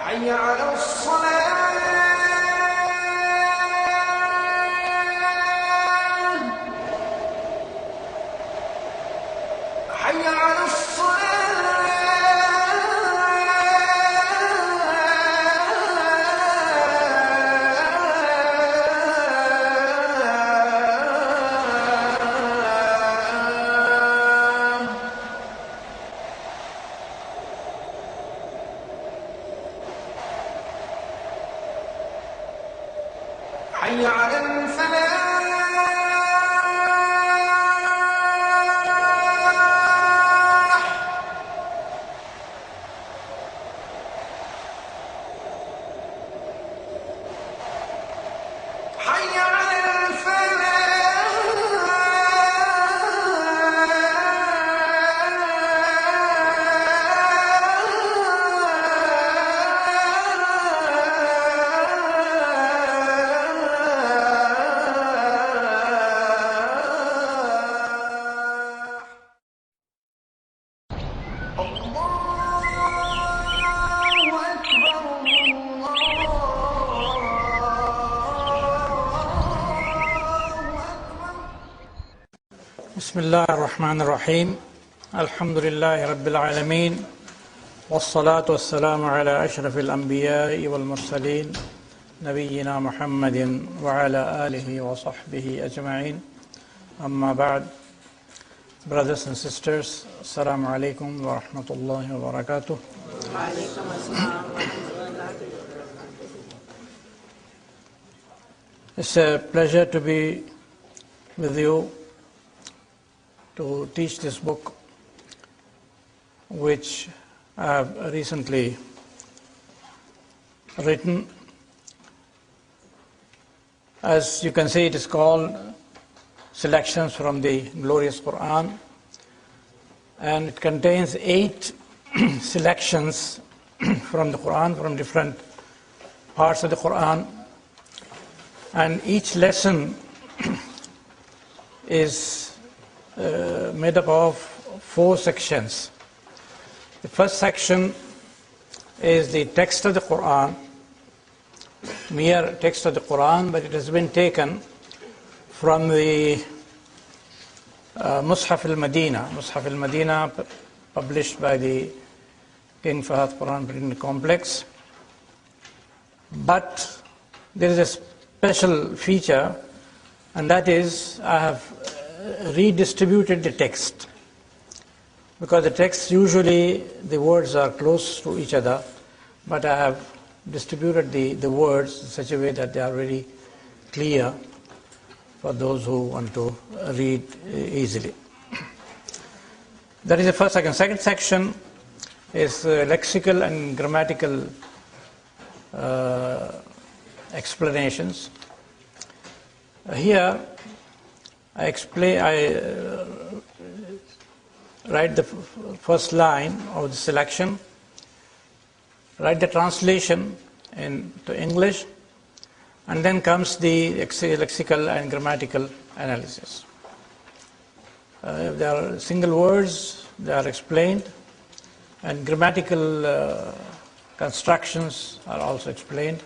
حي على الصلاة حي على حي على الفلاح حي على بسم الله الرحمن الرحيم الحمد لله رب العالمين والصلاة والسلام على أشرف الأنبياء والمرسلين نبينا محمد وعلى آله وصحبه أجمعين أما بعد. Brothers and sisters, Assalamu alaikum wa rahmatullahi wa barakatuh. It's a pleasure to be with you to teach this book, which I have recently written. As you can see, it is called Selections from the Glorious Quran, and it contains 8 selections from the Quran, from different parts of the Quran, and each lesson is made up of 4 sections. The first section is the text of the Quran, mere text of the Quran, but it has been taken from the Mus'haf al-Madinah. Mus'haf al-Madinah, published by the King Fahd Quran Printing Complex. But there is a special feature, and that is I have redistributed the text, because the text usually the words are close to each other, but I have distributed the words in such a way that they are very clear for those who want to read easily. That is the first section. Second section is lexical and grammatical explanations. Here I write the first line of the selection, write the translation into English, and then comes the lexical and grammatical analysis. If there are single words, they are explained, and grammatical constructions are also explained.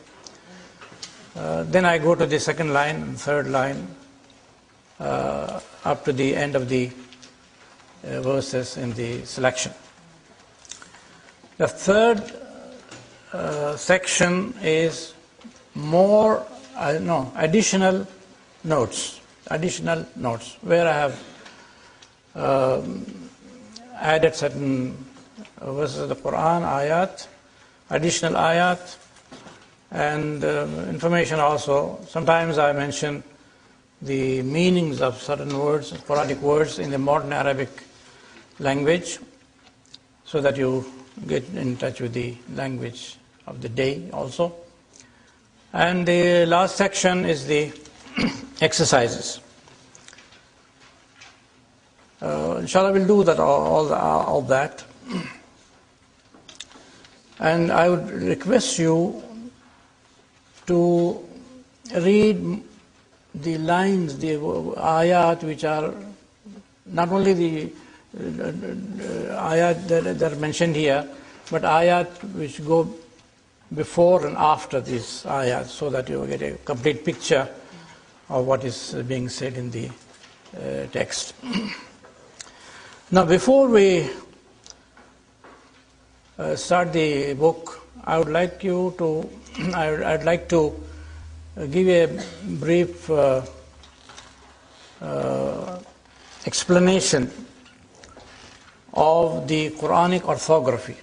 Then I go to the second line and third line up to the end of the verses in the selection. The third section is additional notes, where I have added certain verses of the Quran, ayat, additional ayat, and information also. Sometimes I mention the meanings of certain words, Quranic words in the modern Arabic language, so that you get in touch with the language of the day also. And the last section is the exercises. Inshallah, we'll do that all that. And I would request you to read the lines, the ayat, which are not only the ayat that are mentioned here, but ayat which go before and after these ayat, so that you get a complete picture of what is being said in the text. Now, before we start the book, I'd like to give a brief explanation of the Quranic orthography,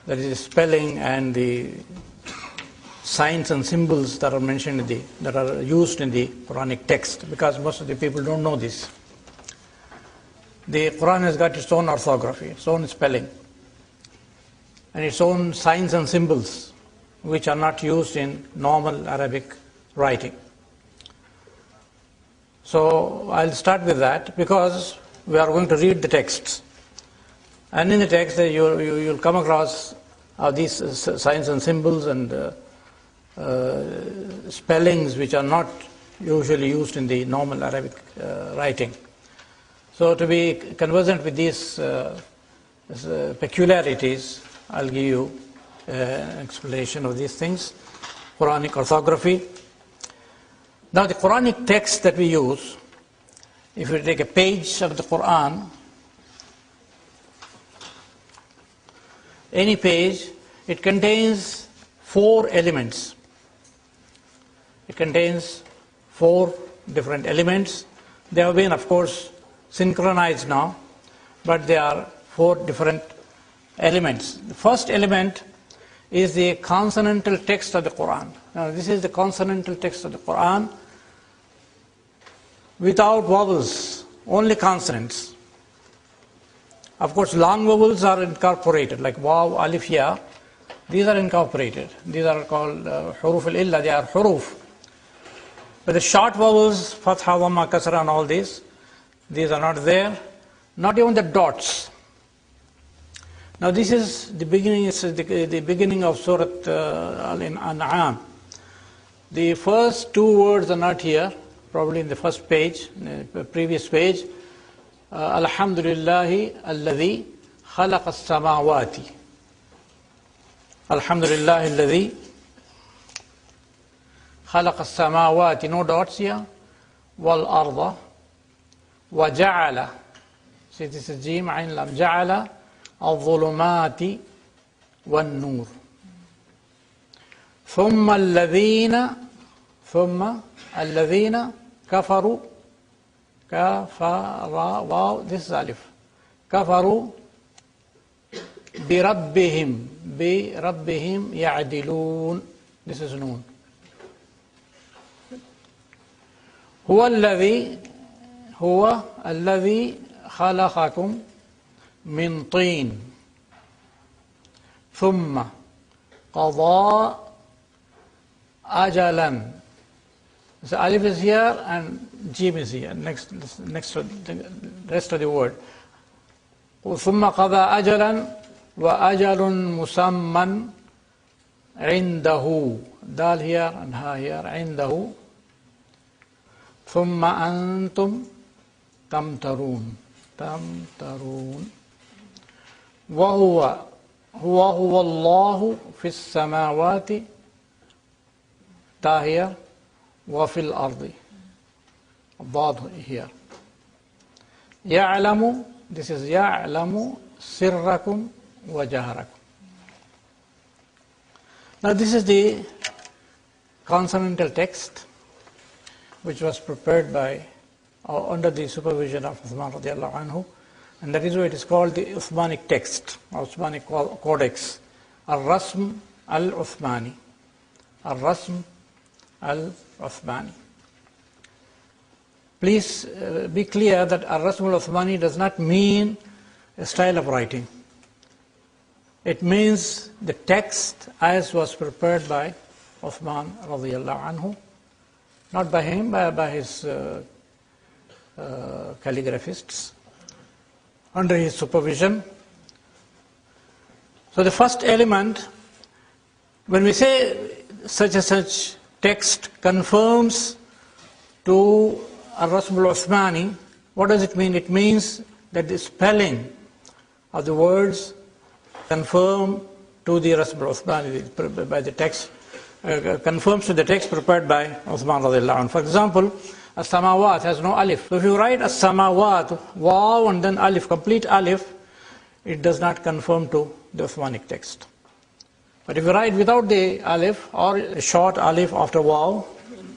that is, spelling and the signs and symbols that are mentioned that are used in the Quranic text, because most of the people don't know this. The Quran has got its own orthography, its own spelling, and its own signs and symbols, which are not used in normal Arabic writing. So I'll start with that, because we are going to read the texts. And in the text, you'll come across these signs and symbols and spellings which are not usually used in the normal Arabic writing. So to be conversant with these peculiarities, I'll give you an explanation of these things. Quranic orthography. Now, the Quranic text that we use, if you take a page of the Quran, any page, it contains 4 elements. It contains 4 different elements. They have been, of course, synchronized now, but there are 4 different elements. The first element is the consonantal text of the Quran. Now, this is the consonantal text of the Quran without vowels, only consonants. Of course, long vowels are incorporated, like waw, alif, ya. These are incorporated. These are called huruf al-illa, they are huruf. But the short vowels, fatha, dhamma, kasra, and all these are not there. Not even the dots. Now, this is the beginning. It's the beginning of Surah Al-An'am. The first 2 words are not here, probably in the first page, the previous page. Alhamdulillahi alladhi khalaqa as-samawati. Alhamdulillahi alladhi khalaqa as-samawati. No dots here. Wal arda. Wa ja'ala. See, this is Jim, Ain, Lam. Ja'ala al-dhulumati wan-nur. ثم الذين كفروا واو, this is alif. كفروا بربهم يعدلون. This is noon. هو الذي خلقكم من طين ثم قضى أجلا. So alif is here and jim is here, next to the rest of the word. ثم قضى أجلا وأجل مسمى عنده. Dal here and ha here. عنده ثم أنتم تمترون وهو الله في السماوات تاهية وفي الأرض ضاد here يعلم, this is يعلم سركم وجهركم. Now this is the consonantal text which was prepared by or under the supervision of Uthman radiallahu anhu, and that is why it is called the Uthmanic text or Uthmanic codex, Al-Rasm Al-Uthmani. Al-Rasm Al-Uthmani. Please be clear that Al-Rasm Al-Uthmani does not mean a style of writing. It means the text as was prepared by Uthman radiallahu anhu, not by him, by his calligraphists, under his supervision. So the first element, when we say such and such text confirms to Al-Rasm Al-Uthmani, what does it mean? It means that the spelling of the words confirm to the Rasm Al-Uthmani by the text, confirms to the text prepared by Uthman radiallahu anhu. For example, as-samawat has no alif. So if you write as-samawat, waw and then alif, complete alif, it does not confirm to the Uthmanic text. But if you write without the alif or a short alif after waw,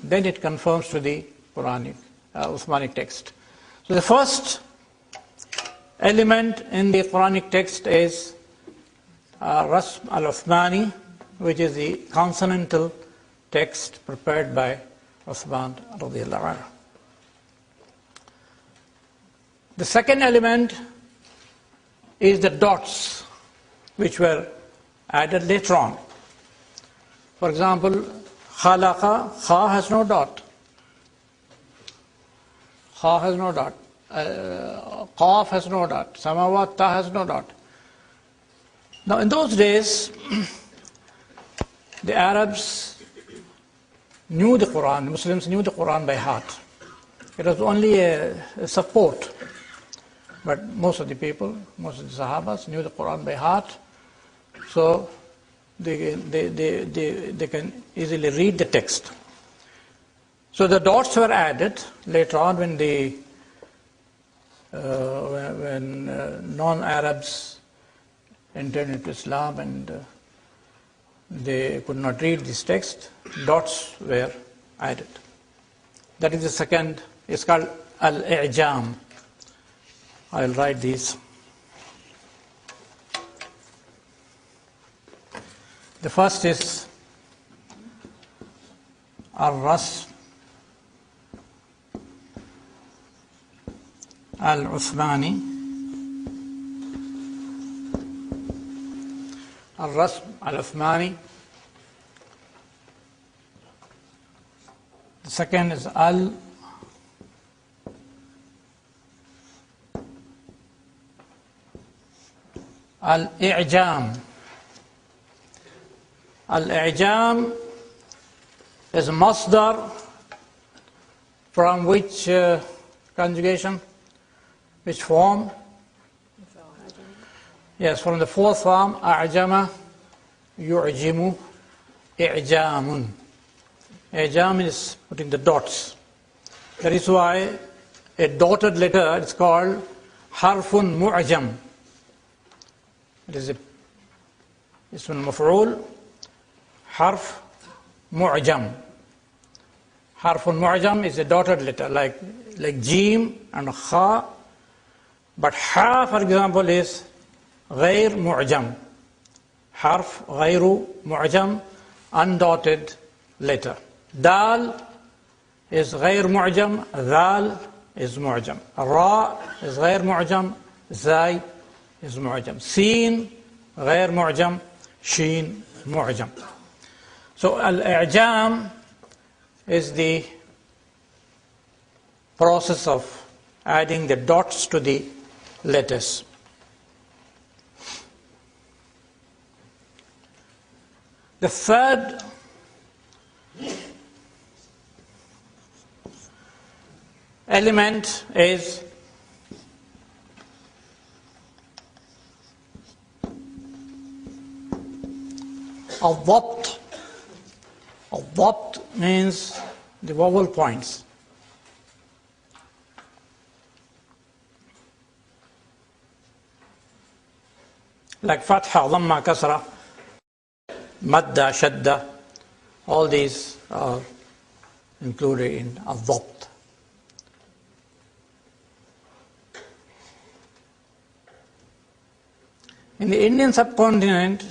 then it confirms to the Quranic, Uthmanic text. So the first element in the Quranic text is Rasm al-Uthmani, which is the consonantal text prepared by Uthman radiallahu anhu. The second element is the dots which were added later on. For example, khalaqa, kha has no dot. Kha has no dot. Qaf has no dot. Samawat, ta has no dot. Now in those days, the Arabs knew the Quran, Muslims knew the Quran by heart. It was only a support. But most of the people, most of the Sahabas knew the Quran by heart, so they can easily read the text. So the dots were added later on when non-Arabs entered into Islam and they could not read this text. Dots were added. That is the second. It's called al-i'jam. I'll write these. The first is al-rasm al-Uthmani. Al-rasm al-Uthmani. The second is al-i'jam. Al-i'jam is a masdar from which conjugation, which form? Yes, from the fourth form, a'jama, yu'jimu, i'jamun. I'jam is putting the dots. That is why a dotted letter is called harfun mu'jam. It is ism al-maf'ul, harf mu'jam. Harfun mu'jam is a dotted letter, like jim and kha, but ha, for example, is غير mu'jam. Harf غير mu'jam, undotted letter. Dal is غير mu'jam, dhal is mu'jam. Ra is غير mu'jam, zay is mu'jam. Sin غير mu'jam, sheen mu'jam. So al-i'jam is the process of adding the dots to the letters. The third element is al-dhabt. Al-dhabt means the vowel points. Like fatha, dhamma, kasra, madda, shadda, all these are included in al-dhabt. In the Indian subcontinent,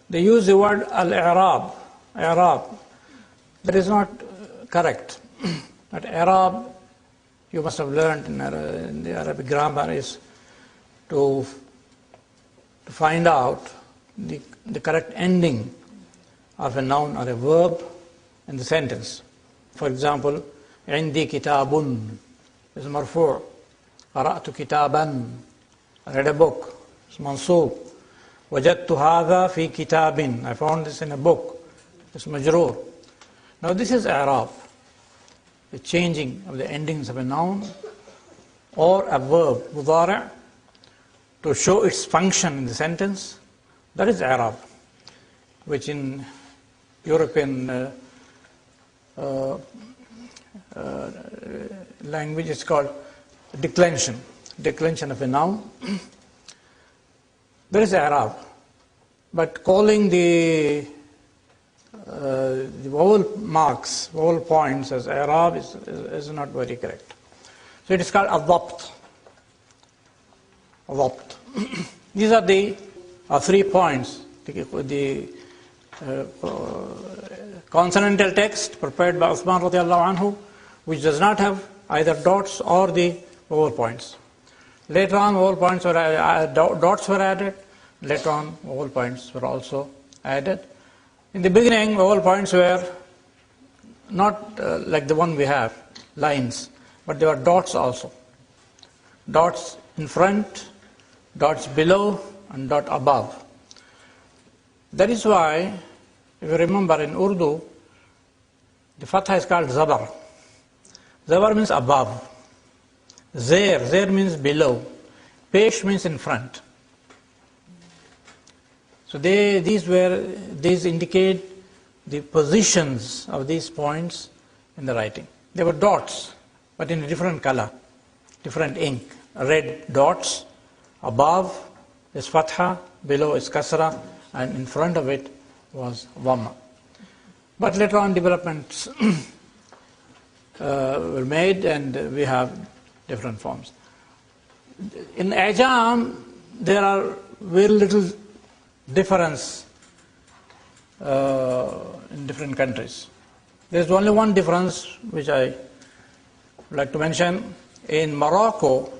they use the word al-i'rab, i'rab. That is not correct. But i'rab, you must have learned in the Arabic grammar, is to find out the correct ending of a noun or a verb in the sentence. For example, عندي كتاب is marfu'. قرأت كتابا, I read a book, it's mansoob. وجدت هذا في كتاب, I found this in a book, it's majroor. Now this is i'rab, the changing of the endings of a noun or a verb, mudari', to show its function in the sentence. That is i'rab, which in European language is called declension of a noun. That is i'rab. But calling the vowel marks, vowel points as i'rab is not very correct. So it is called al-dhabt. Al-dhabt. These are the 3 points. The consonantal text prepared by Uthman radiallahu anhu, which does not have either dots or the vowel points. Later on, vowel points were dots were added. Later on, vowel points were also added. In the beginning, vowel points were not like the one we have, lines, but there were dots also. Dots in front, dots below, and dot above. That is why, if you remember in Urdu, the fatha is called zabar. Zabar means above. Zair means below. Pesh means in front. So these indicate the positions of these points in the writing. They were dots, but in a different color, different ink. Red dots, above is fatha, below is kasra, and in front of it was dhamma. But later on developments were made, and we have different forms. In Ajam, there are very little difference in different countries. There is only one difference which I would like to mention. In Morocco,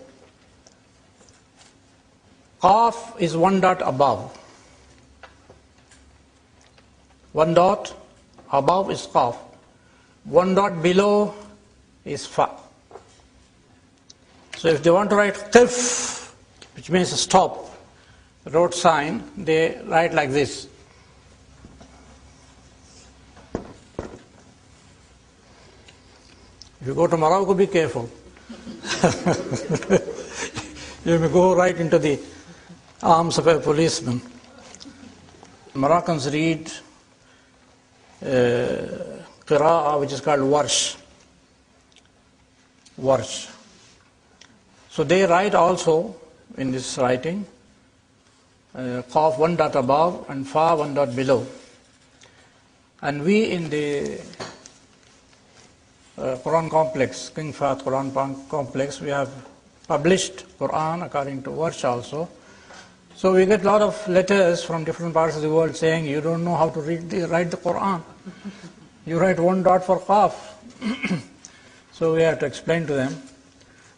qaf is 1 dot above. 1 dot above is qaf. 1 dot below is fa. So if they want to write qif, which means stop, road sign, they write like this. If you go to Morocco, be careful. You may go right into the arms of a policeman. Moroccans read qira'ah, which is called warsh. Warsh. So they write also in this writing qaf 1 dot above and fa 1 dot below. And we in the Quran complex, King Fahd Quran complex, we have published Quran according to Warsh also. So we get a lot of letters from different parts of the world saying, you don't know how to write the Quran. You write 1 dot for qaf. So we have to explain to them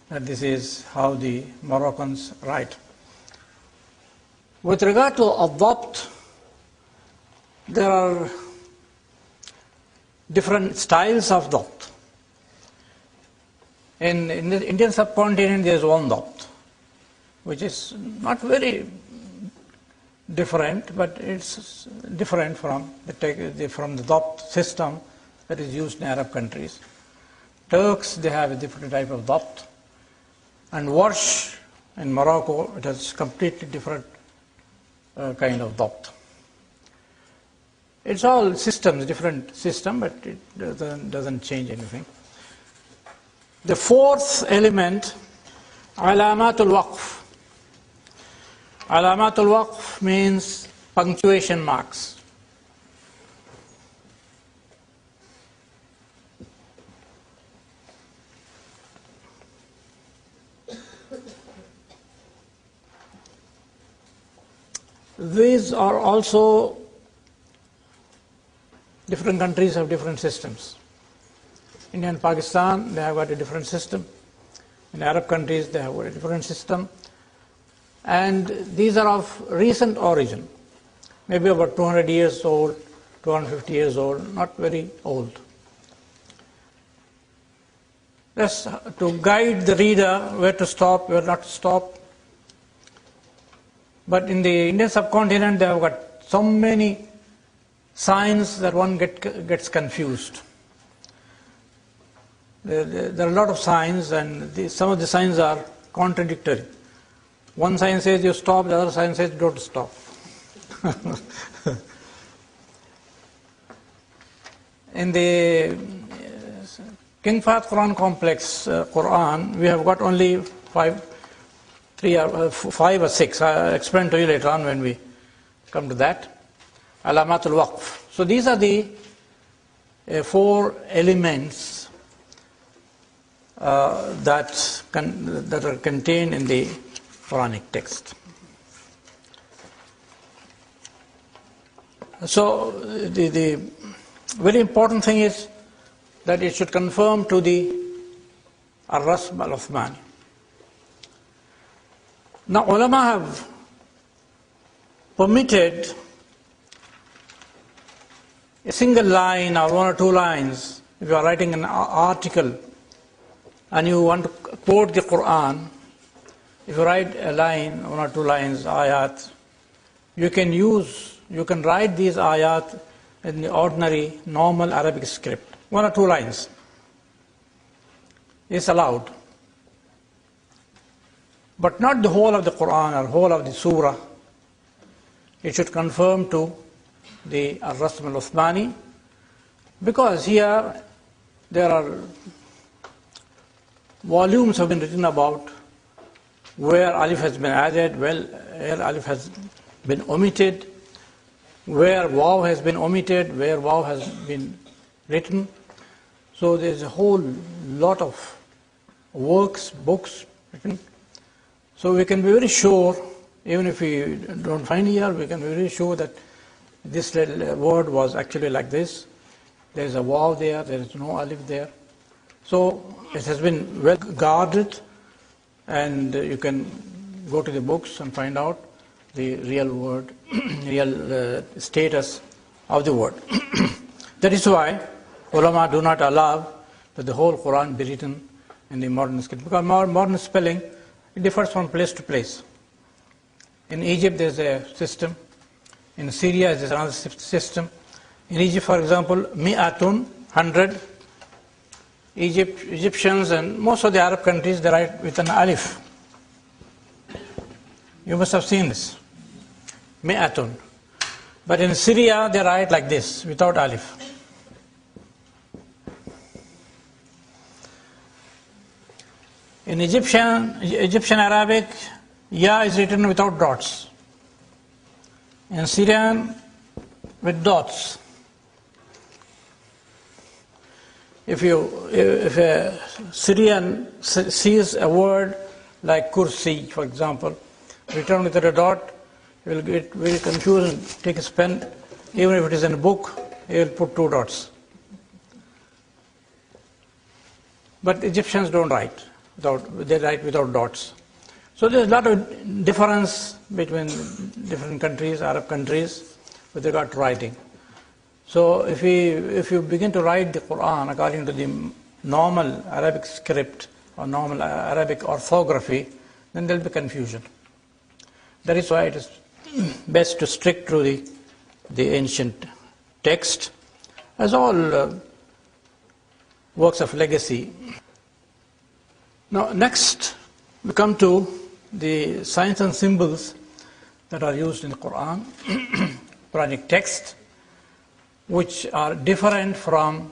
that this is how the Moroccans write. With regard to al-dhabt, there are different styles of dhabt. In the Indian subcontinent, there is one dhabt, which is not very different, but it's different from the dhabt system that is used in Arab countries. Turks, they have a different type of dabt. And Warsh in Morocco, it has completely different kind of dabt. It's all systems, different system, but it doesn't change anything. The fourth element, alamatul waqf. Alamatul waqf means punctuation marks. These are also, different countries have different systems. India and Pakistan, they have got a different system. In Arab countries, they have got a different system. And these are of recent origin, maybe about 200 years old, 250 years old, not very old. Just to guide the reader where to stop, where not to stop. But in the Indian subcontinent, they have got so many signs that one gets confused. There are a lot of signs, and some of the signs are contradictory. One sign says you stop, the other sign says don't stop. In the King Fahd Quran complex Quran, we have got only five or six. I'll explain to you later on when we come to that. Alamatul waqf. So these are the four elements that are contained in the Quranic text. So the very important thing is that it should conform to the Ar-Rasm al-Uthmani. Now, ulama have permitted a single line or one or two lines. If you are writing an article and you want to quote the Quran, if you write a line, one or two lines, ayat, you can write these ayat in the ordinary, normal Arabic script. One or two lines. It's allowed. But not the whole of the Quran or whole of the surah. It should conform to the Ar-Rasm al-Uthmani, because here there are volumes have been written about where alif has been added, where alif has been omitted, where waw has been omitted, where waw has been written. So there's a whole lot of works, books written. So we can be very sure, even if we don't find here, we can be very sure that this word was actually like this. There is a waw there, there is no alif there. So it has been well guarded, and you can go to the books and find out the real word, real status of the word. That is why ulama do not allow that the whole Quran be written in the modern script, because modern spelling, it differs from place to place. In Egypt, there is a system. In Syria, there is another system. In Egypt, for example, mi'atun, 100. Egyptians and most of the Arab countries, they write with an alif. You must have seen this. Mi'atun. But in Syria, they write like this, without alif. In Egyptian Arabic, ya is written without dots. In Syrian, with dots. If a Syrian sees a word like kursi, for example, written without a dot, he will get very confused and take his pen. Even if it is in a book, he will put two dots. But Egyptians don't write. They write without dots. So there's a lot of difference between different countries, Arab countries, with regard to writing. So if you begin to write the Quran according to the normal Arabic script or normal Arabic orthography, then there will be confusion. That is why it is best to stick to the ancient text, as all works of legacy. Now, next, we come to the signs and symbols that are used in the Quran, Quranic text, which are different from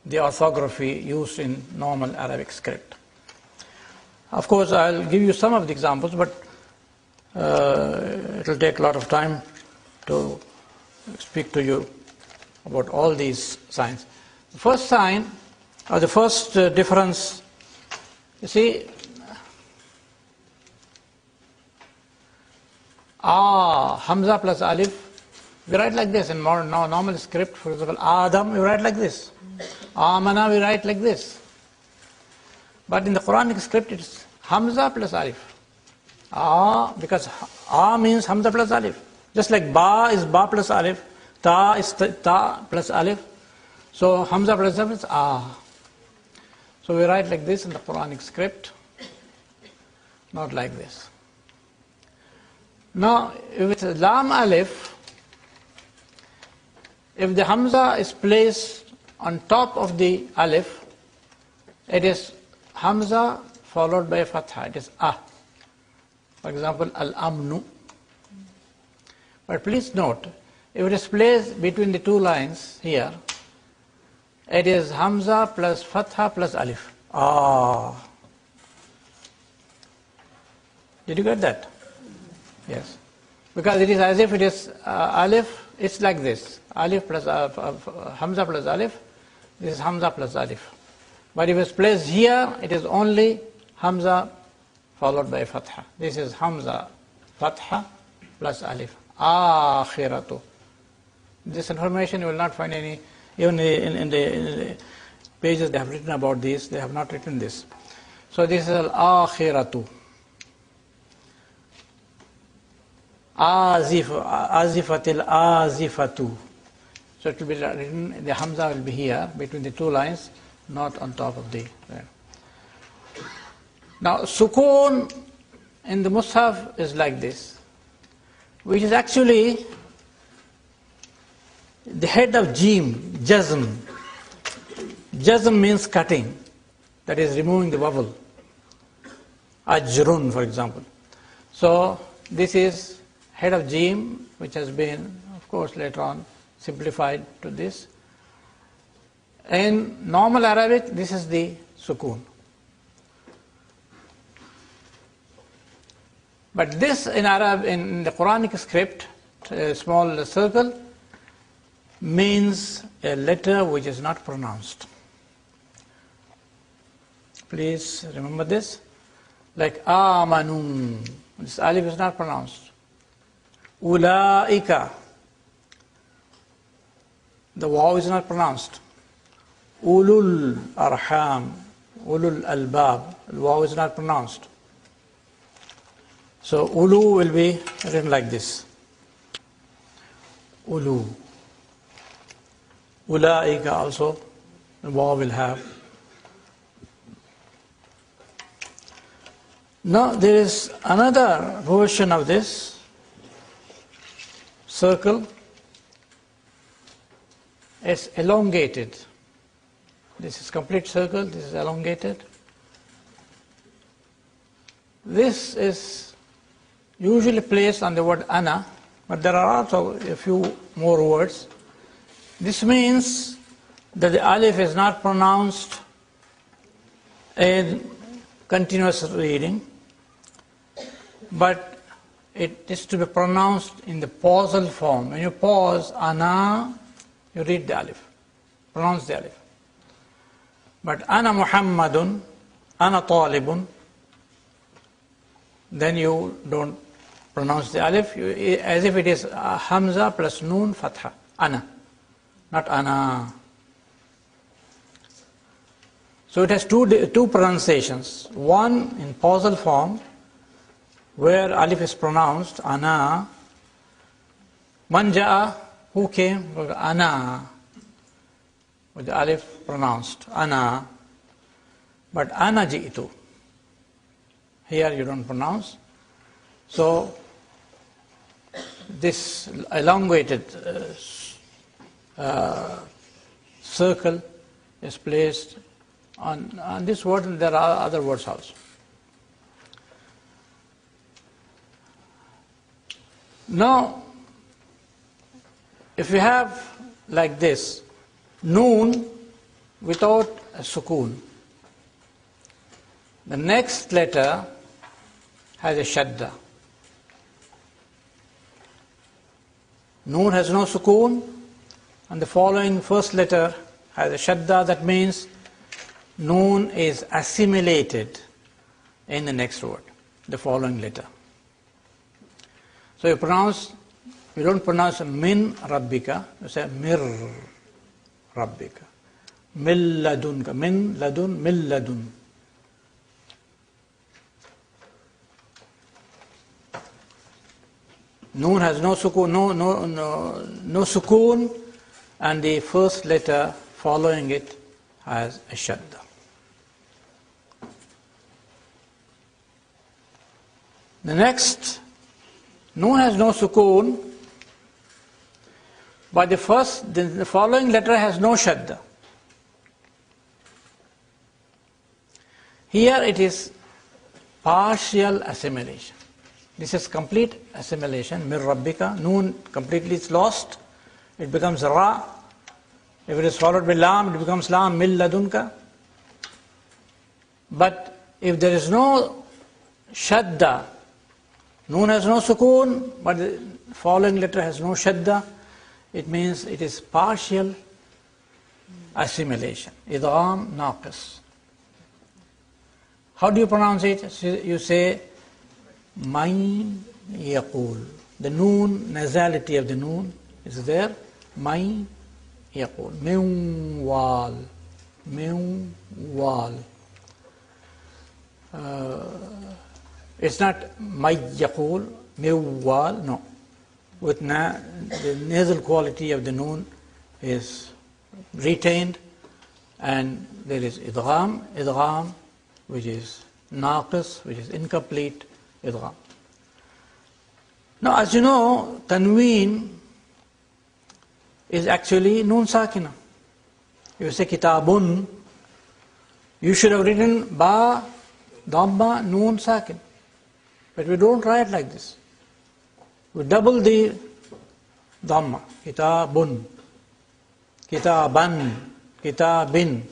the orthography used in normal Arabic script. Of course, I'll give you some of the examples, but it will take a lot of time to speak to you about all these signs. The first sign, or the first difference, you see, Hamza plus Alif, we write like this. In normal script, for example, Adam, we write like this. Amana, we write like this. But in the Quranic script, it's Hamza plus Alif. Because means Hamza plus Alif. Just like Ba is Ba plus Alif, Ta is Ta plus Alif. So Hamza plus Alif is So we write like this in the Quranic script, not like this. Now, if it's Lam Alif, if the Hamza is placed on top of the Alif, it is Hamza followed by a Fatha. It is For example, Al-Amnu. But please note, if it is placed between the two lines here, it is Hamza plus Fatha plus Alif. Did you get that? Yes. Because it is as if it is Alif, it's like this. Alif plus Hamza plus Alif, this is Hamza plus Alif. But if it's placed here, it is only Hamza followed by Fatha. This is Hamza, Fatha plus Alif. Akhiratu. This information you will not find any, even in the pages they have written about this, they have not written this. So this is Al-Akhiratu. Azifatil Azifatu. So it will be written, the Hamza will be here, between the two lines, not on top of the... Now, Sukoon in the Mus'haf is like this, which is actually the head of Jim, Jazm. Jazm means cutting, that is removing the vowel. Ajrun, for example. So, this is head of Jim, which has been, of course, later on simplified to this. In normal Arabic, this is the Sukoon. But this in Arab, in the Quranic script, a small circle, means a letter which is not pronounced. Please remember this. Like Amanun, this alif is not pronounced. Ulaika, the waw is not pronounced. Ulul arham, ulul albab, the waw is not pronounced. So ulu will be written like this. Ulu. Ulaika also, the waw will have. Now there is another version of this circle. It's elongated. This is complete circle, this is elongated. This is usually placed on the word ana, but there are also a few more words. This means that the alif is not pronounced in continuous reading, but it is to be pronounced in the pausal form. When you pause, ana, you read the alif, pronounce the alif. But ana Muhammadun, ana talibun, then you don't pronounce the alif, as if it is Hamza plus Noon Fatha, ana, not ana. So it has two pronunciations. One in pausal form, where alif is pronounced, ana. Man ja'a, who came? Ana, with the alif pronounced, ana. But ana ji'tu, here you don't pronounce. So this elongated circle is placed on this word, and there are other words also. Now, if we have like this, noon without a sukoon, the next letter has a shadda. Noon has no sukoon, and the following first letter has a shadda. That means noon is assimilated in the next word, the following letter. So you don't pronounce min rabbika, you say mir rabbika. Mil ladunka, min ladun, mil ladun. Noon has no sukoon, no sukoon, and the first letter following it has a shadda. The next, noon has no sukoon, but the following letter has no shadda. Here it is partial assimilation. This is complete assimilation. Mir rabbika, noon completely is lost. It becomes ra. If it is followed by lam, it becomes lam, mil ladunka. But if there is no shadda, noon has no sukoon, but the following letter has no shadda, it means it is partial assimilation. Idgham naqis. How do you pronounce it? You say Main yaqul. The noon, nasality of the noon is there. Main yaqul. Min wal. Min wal. It's not may yaqul, min wal, no. With the nasal quality of the noon is retained, and there is idgham, which is naqis, which is incomplete. Idgham. Now, as you know, tanween is actually noon sakina. If you say kitabun, you should have written ba, dhamma, noon sakin. But we don't write like this. We double the dhamma. Kitabun, kitaban, kitabin.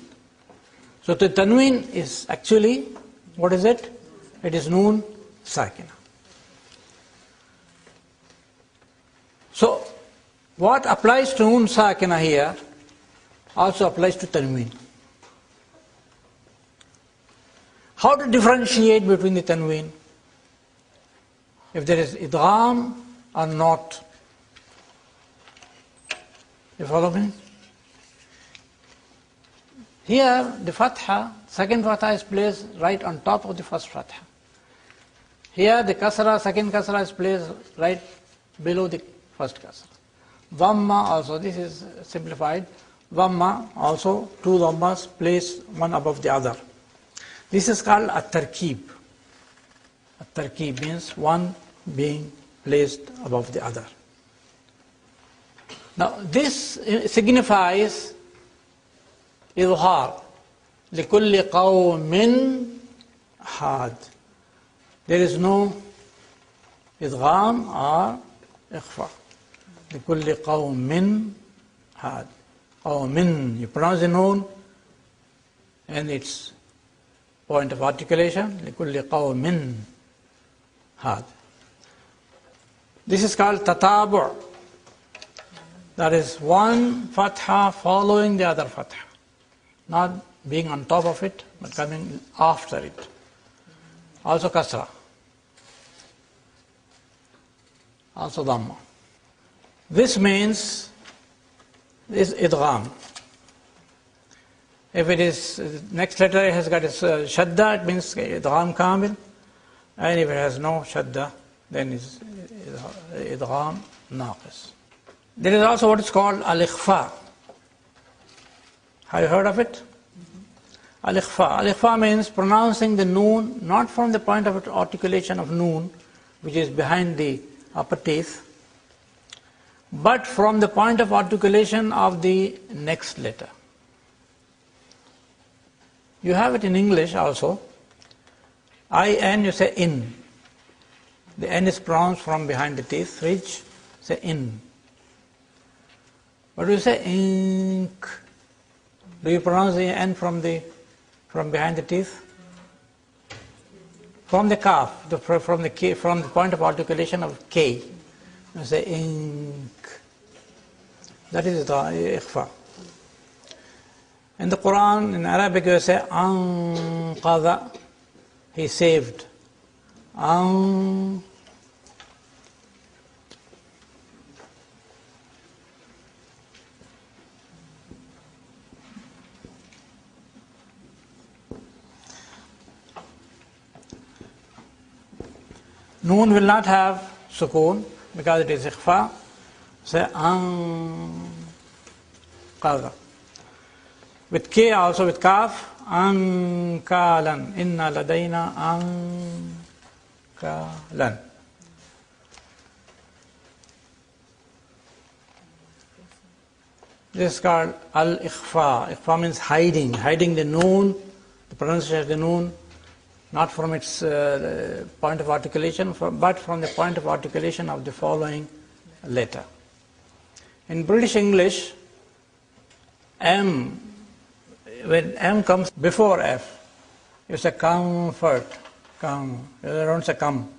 So the tanween is actually, what is it? It is noon sakina. So, what applies to noon sakina here also applies to tanween. How to differentiate between the tanween? If there is idgham or not. You follow me? Here, the fatha, second fatha is placed right on top of the first fatha. Here, the kasra, second kasra is placed right below the first kasra. Dhamma also, this is simplified. Dhamma also, two dhammas placed one above the other. This is called at-tarkeeb. At-tarkeeb means one being placed above the other. Now, this signifies إظهار لكل قوم حاد. There is no idgham or ikhfa. لكل قوم حاد. قوم, you pronounce the noon and its point of articulation. لكل قوم حاد. This is called tatabu'. That is one fatha following the other fatha. Not being on top of it, but coming after it. Also kasra. Also dhamma. This means this idgham. If it is next letter has got its shadda, it means idgham kamil. And if it has no shadda, then it's idgham naqis. There is also what is called al-ikhfa. Have you heard of it? Al-ikhfa. Al-ikhfa means pronouncing the noon not from the point of articulation of noon, which is behind the upper teeth, but from the point of articulation of the next letter. You have it in English also. I-N, you say in. The N is pronounced from behind the teeth, ridge, say in. But you say ink. Do you pronounce the N from behind the teeth? From the calf, from the point of articulation of K. You say ink. That is the ikhfa. In the Quran, in Arabic, you say anqadha. He saved. Noon will not have sukoon because it is ikhfa. Say anqadha. With K also, with kaf, ankalan. Inna ladayna ankalan. This is called al-ikhfa. Ikhfa means hiding the noon, the pronunciation of the noon, not from its point of articulation, but from the point of articulation of the following letter. In British English, M, when M comes before F, you say comfort, come. You don't say come.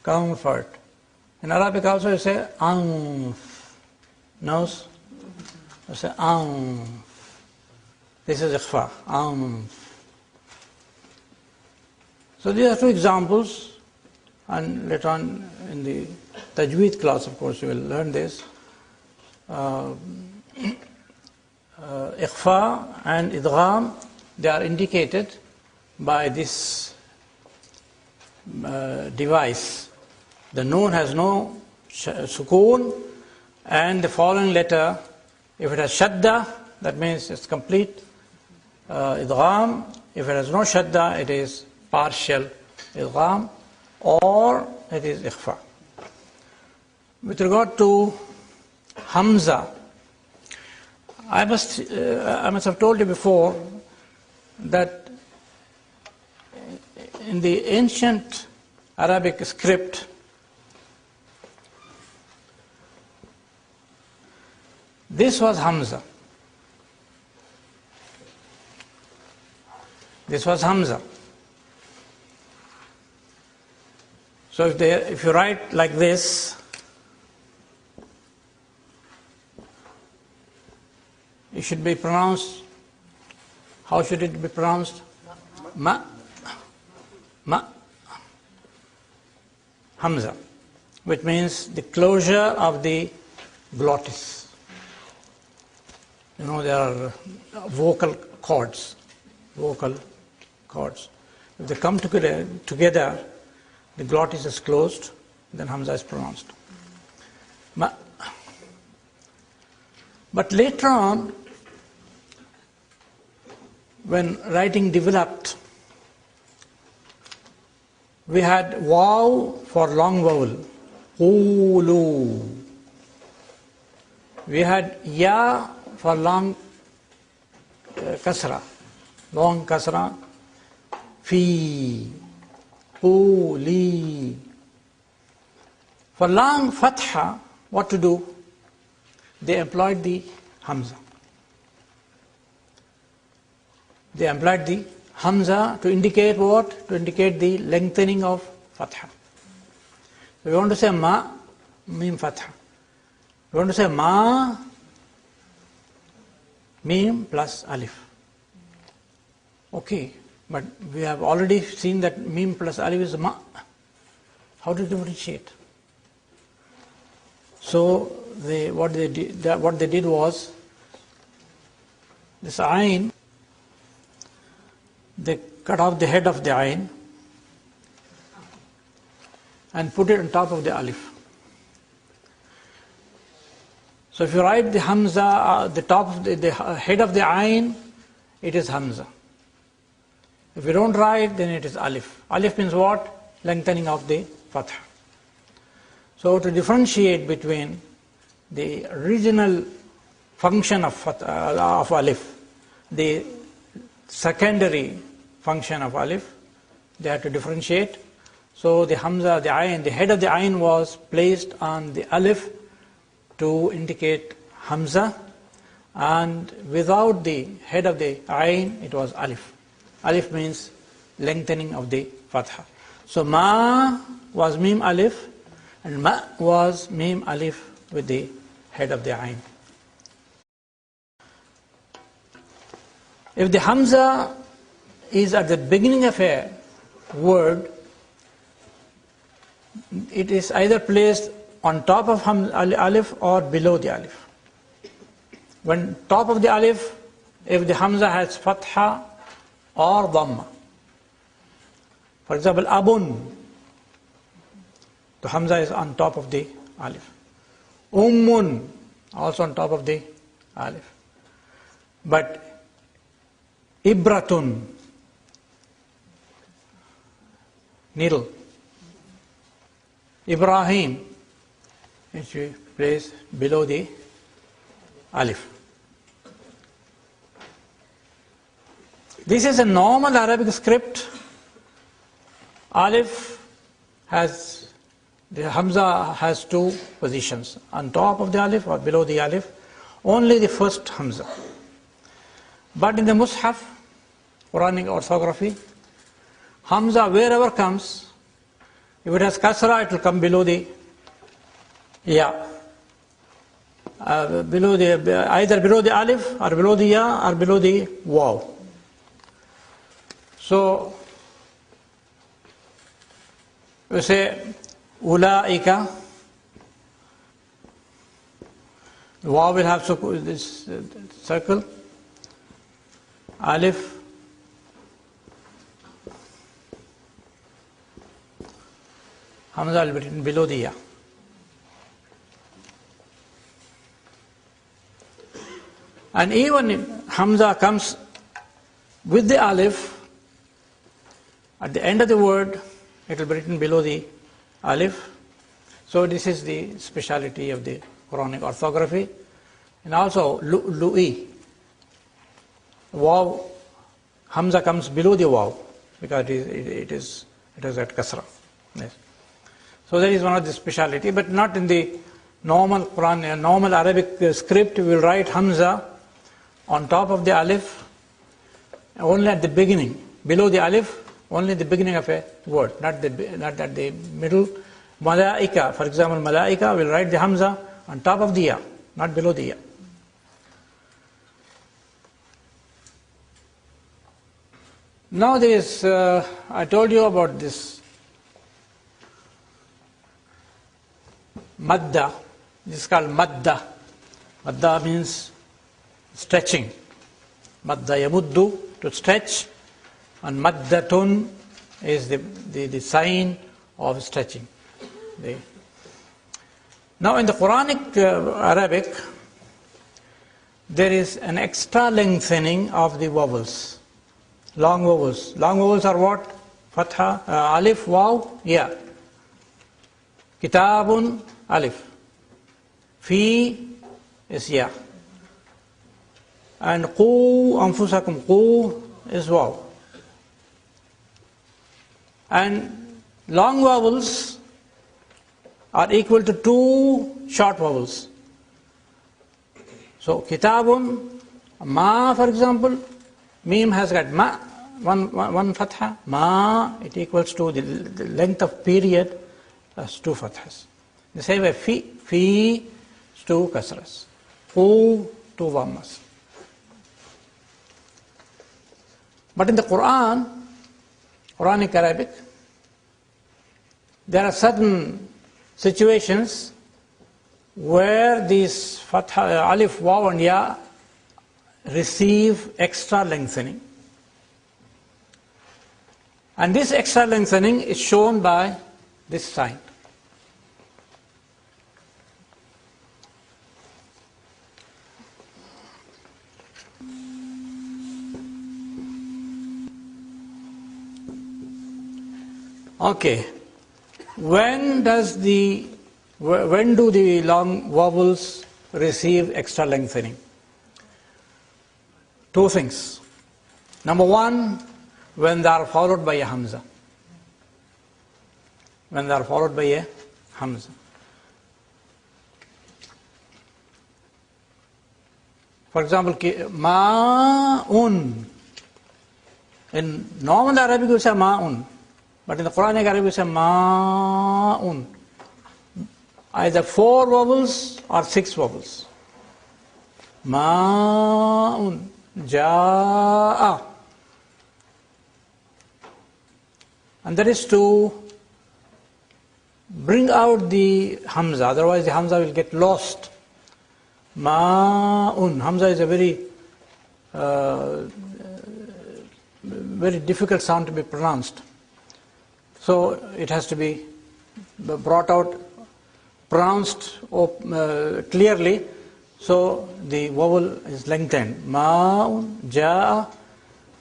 Comfort. In Arabic also you say anf. Nose, you say anf. This is ikhfa, anf. So these are two examples, and later on in the tajweed class, of course, you will learn this. Ikhfa and idgham, they are indicated by this device. The noon has no sukoon, and the following letter, if it has shadda, that means it's complete idgham. If it has no shadda, it is partial idgham, or it is ikhfa. With regard to hamza, I must have told you before that in the ancient Arabic script, this was hamza. This was hamza. So if you write like this, it should be pronounced, how should it be pronounced? Ma, hamza, which means the closure of the glottis. You know, there are vocal cords. If they come together, the glottis is closed, then hamza is pronounced. Ma. But later on, when writing developed, we had waw for long vowel, qulu. We had ya for long kasra, fi, quli. For long fatha, what to do? They employed the hamza. They employed the hamza to indicate what? To indicate the lengthening of fatha. So we want to say ma, mim fatha. We want to say ma, mim plus alif. Okay, but we have already seen that mim plus alif is ma. How to differentiate? So what they did was, this ayn, they cut off the head of the ayn and put it on top of the alif. So if you write the hamza, the top of the head of the ayn, it is hamza. If you don't write, then it is alif. Alif means what? Lengthening of the fatha. So to differentiate between the original function of alif, the secondary function of alif. They had to differentiate. So the hamza, the ayn, the head of the ayn was placed on the alif to indicate hamza, and without the head of the ayn, it was alif. Alif means lengthening of the fatha. So ma was mim alif, and ma was mim alif with the head of the ayn. If the hamza is at the beginning of a word, it is either placed on top of alif or below the alif. When top of the alif, if the hamza has fatha or dhamma. For example, abun, the hamza is on top of the alif. Ummun, also on top of the alif. But ibratun, needle. Ibrahim, it should be placed below the alif. This is a normal Arabic script. Alif has, the hamza has two positions, on top of the alif or below the alif, only the first hamza. But in the Mus'haf, Quranic orthography, hamza wherever comes, if it has kasra, it will come below the ya. Either below the alif or below the ya or below the waw. So we say ulaika, the waw will have this circle, alif, hamza will be written below the ya. And even if hamza comes with the alif, at the end of the word, it will be written below the alif. So this is the speciality of the Quranic orthography. And also lu'i, waw, hamza comes below the waw because it is at kasra. Yes. So that is one of the speciality, but not in the normal Quran, normal Arabic script. We will write hamza on top of the alif, only at the beginning. Below the alif, only the beginning of a word, not at the middle. Malaika, for example, malaika, will write the hamza on top of the ya, not below the ya. Now there is, I told you about this madda. This is called madda. Madda means stretching. Madda yamuddu, to stretch, and maddatun is the sign of stretching. Now in the Quranic Arabic, there is an extra lengthening of the vowels. Long vowels. Long vowels are what? Fatha, alif, waw, ya. Kitabun, alif. Fi is ya. And qu anfusakum, qu is waw. And long vowels are equal to two short vowels. So kitabun, ma for example, mim has got ma, one fatha, ma, it equals to the length of period as two fathas. The same way fi is two kasras, qu, two dhammas. But in the Quran, Quranic Arabic, there are certain situations where these fatha, alif, waw and ya receive extra lengthening. And this extra lengthening is shown by this sign. Okay. When do the long vowels receive extra lengthening? Two things. Number one, when they are followed by a hamza. When they are followed by a hamza. For example, ma'un. In normal Arabic we say ma'un, but in the Quranic Arabic we say ma'un. Either 4 vowels or 6 vowels. Ma'un, ja'a. And that is to bring out the hamza, otherwise the hamza will get lost. Ma'un. Hamza is a very difficult sound to be pronounced. So it has to be brought out, pronounced clearly, so the vowel is lengthened. Ma'un, ja'a,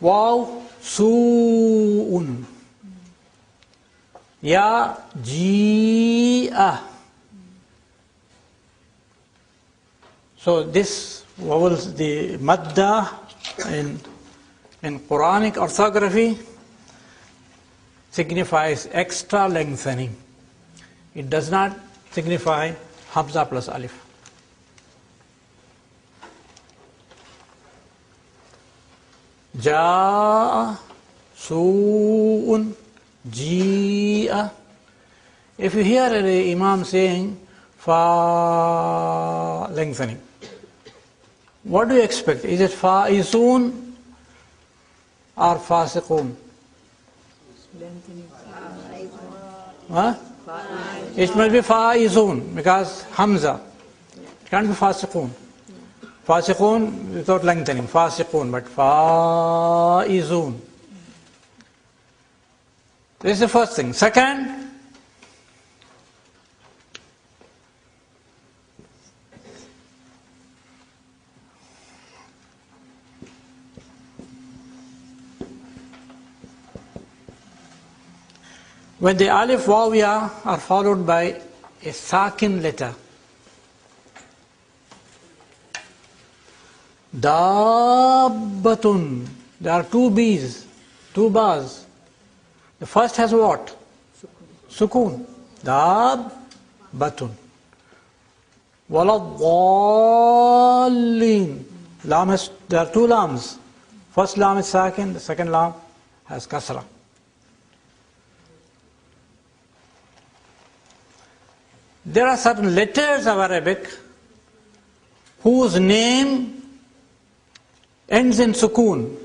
waw, su'un. Ya, ji'a. So this vowels, the madda in Quranic orthography signifies extra lengthening. It does not signify hamza plus alif. Ja'a, su'un, ji'a. If you hear the Imam saying fa lengthening, what do you expect? Is it fa'izun or fasiqun? Huh? It must be fa'izun because hamza. It can't be fasiqun. Fasiqun without lengthening, fasiqun, but fa'izun. This is the first thing. Second, when the alif, waw, ya are followed by a sakin letter, dabbatun, there are 2 B's, 2 bars. The first has what? Sukun. Dabbatun. Waladhdallin. Lam has, there are 2 lams. First lam is sakin, the second lam has kasra. There are certain letters of Arabic whose name ends in sukun.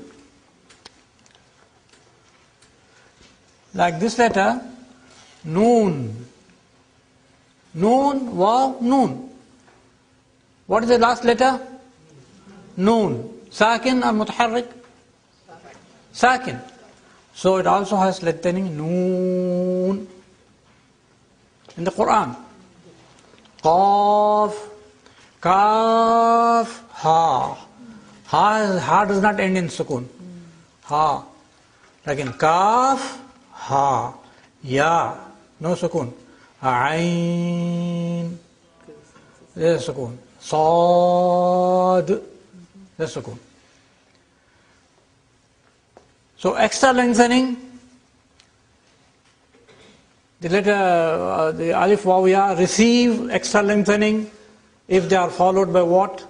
Like this letter, noon. Noon, waw, noon. What is the last letter? Noon. Sakin or mutaharrik? Sakin. So it also has lengthening, noon. In the Quran. Qaf, kaf, ha. Ha does not end in sukun. Ha. Like in kaf, ha. Ya, no sukun. Ain, there is sukun. Sad, there is sukun. So extra lengthening, the letter, the alif, waw, ya receive extra lengthening if they are followed by what?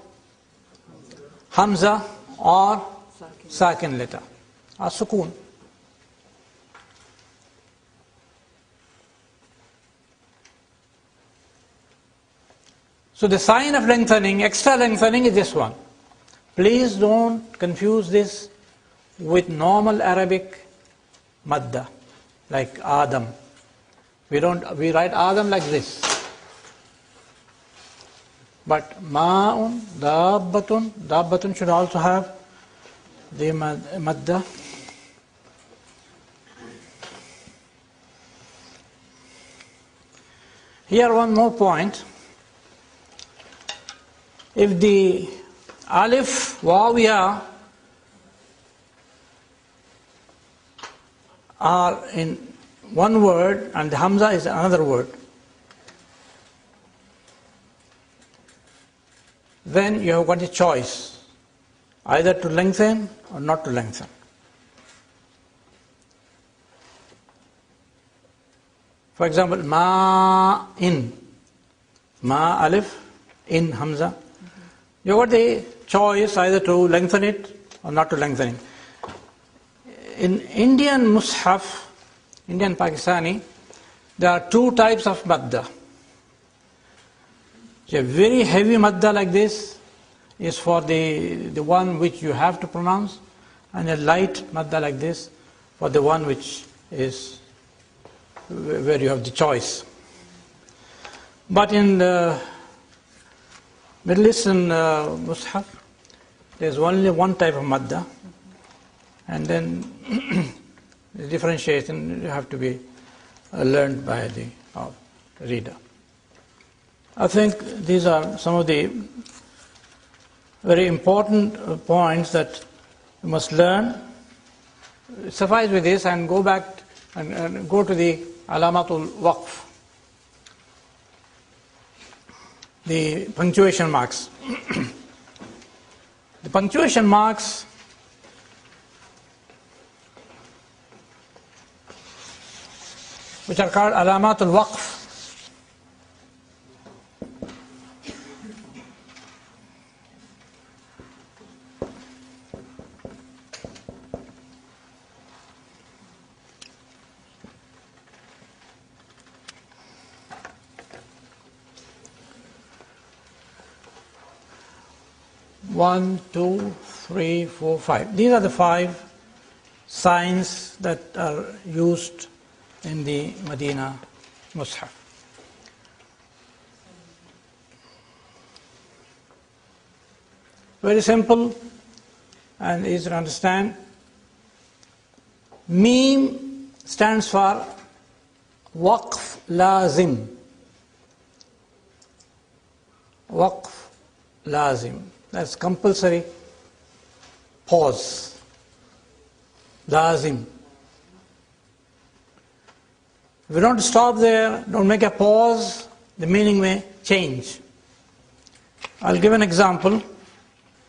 Hamza or sakin letter, or sukun. So the sign of lengthening, extra lengthening, is this one. Please don't confuse this with normal Arabic madda, like Adam. We write Adam like this. But ma'un, dabbatun should also have the madda. Here one more point. If the alif, waw, ya are in one word and the hamza is another word, then you have got a choice, either to lengthen or not to lengthen. For example, ma in. Ma alif, in hamza. You got the choice either to lengthen it or not to lengthen it. In Indian Mus'haf, Indian Pakistani, there are two types of madda. A very heavy madda like this is for the one which you have to pronounce, and a light madda like this for the one which is where you have the choice. But in the Middle Eastern Mus'haf, there's only one type of madda, and then the differentiation have to be learned by the reader. I think these are some of the very important points that you must learn. Suffice with this and go back and go to the alamatul waqf, the punctuation marks. The punctuation marks which are called alamatul waqf. One, two, three, four, five. These are the 5 signs that are used in the Madinah Mus'haf. Very simple and easy to understand. Meme stands for waqf lazim. Waqf lazim. That's compulsory pause. Lazim. If you don't stop there, don't make a pause, the meaning may change. I'll give an example.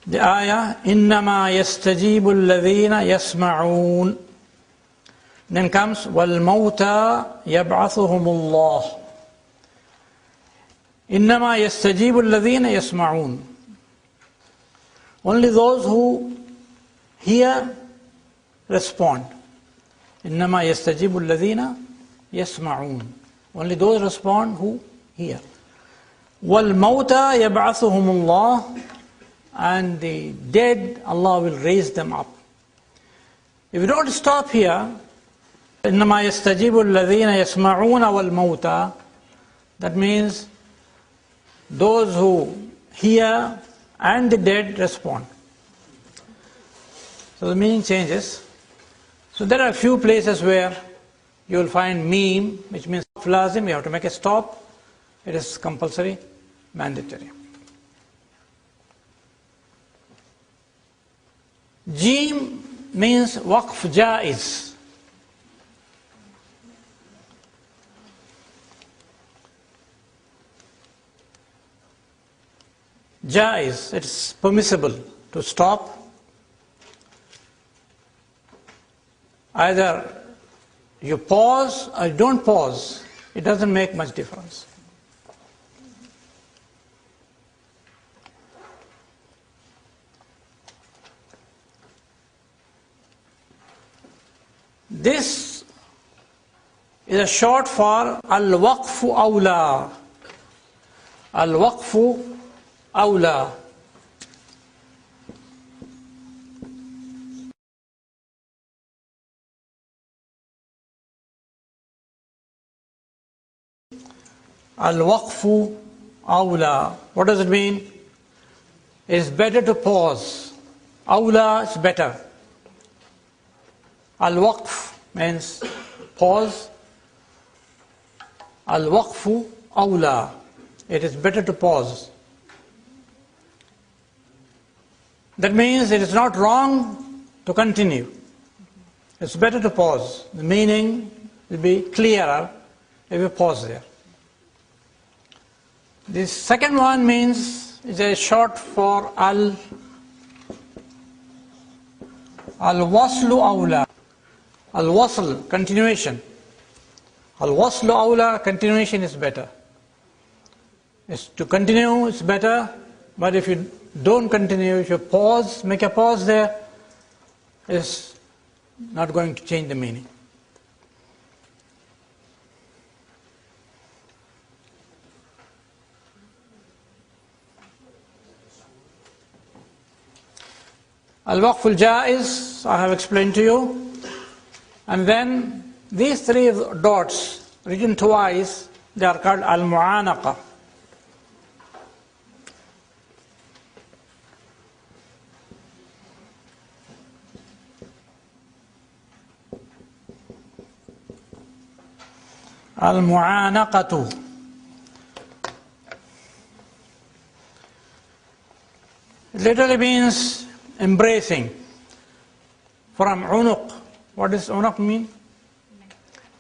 The ayah, إِنَّمَا يَسْتَجِيبُ الَّذِينَ يَسْمَعُونَ. Then comes, وَالْمَوْتَى يَبْعَثُهُمُ اللَّهُ. إِنَّمَا يَسْتَجِيبُ الَّذِينَ يَسْمَعُونَ. Only those who hear respond. إِنَّمَا يَسْتَجِيبُ الَّذِينَ يَسْمَعُونَ. Only those respond who hear. وَالْمَوْتَى يَبْعَثُهُمُ اللَّهُ. And the dead, Allah will raise them up. If you don't stop here, إِنَّمَا يَسْتَجِيبُ الَّذِينَ يَسْمَعُونَ وَالْمَوْتَى. That means those who hear and the dead respond. So the meaning changes. So there are a few places where you will find meme, which means lazim, you have to make a stop. It is compulsory, mandatory. Jim means waqf jaiz. Jaiz, it's permissible to stop. Either you pause or you don't pause, it doesn't make much difference. This is a short for al-waqfu awla. Al-waqfu awla. Al-waqfu awla. What does it mean? It is better to pause. Awla is better. Al-waqf means pause. Al-waqfu awla. It is better to pause. That means it is not wrong to continue. It's better to pause. The meaning will be clearer if you pause there. The second one means, is a short for al-waslu awla. Al-wasl, continuation. Al-waslu awla, continuation is better. To continue is better, but if you don't continue, if you pause, make a pause there, it's not going to change the meaning. Al-waqf al-jaiz, I have explained to you. And then these three dots written twice, they are called al-mu'anaqa. Al-mu'anaqatu. It literally means embracing. From unuq. What does unuq mean?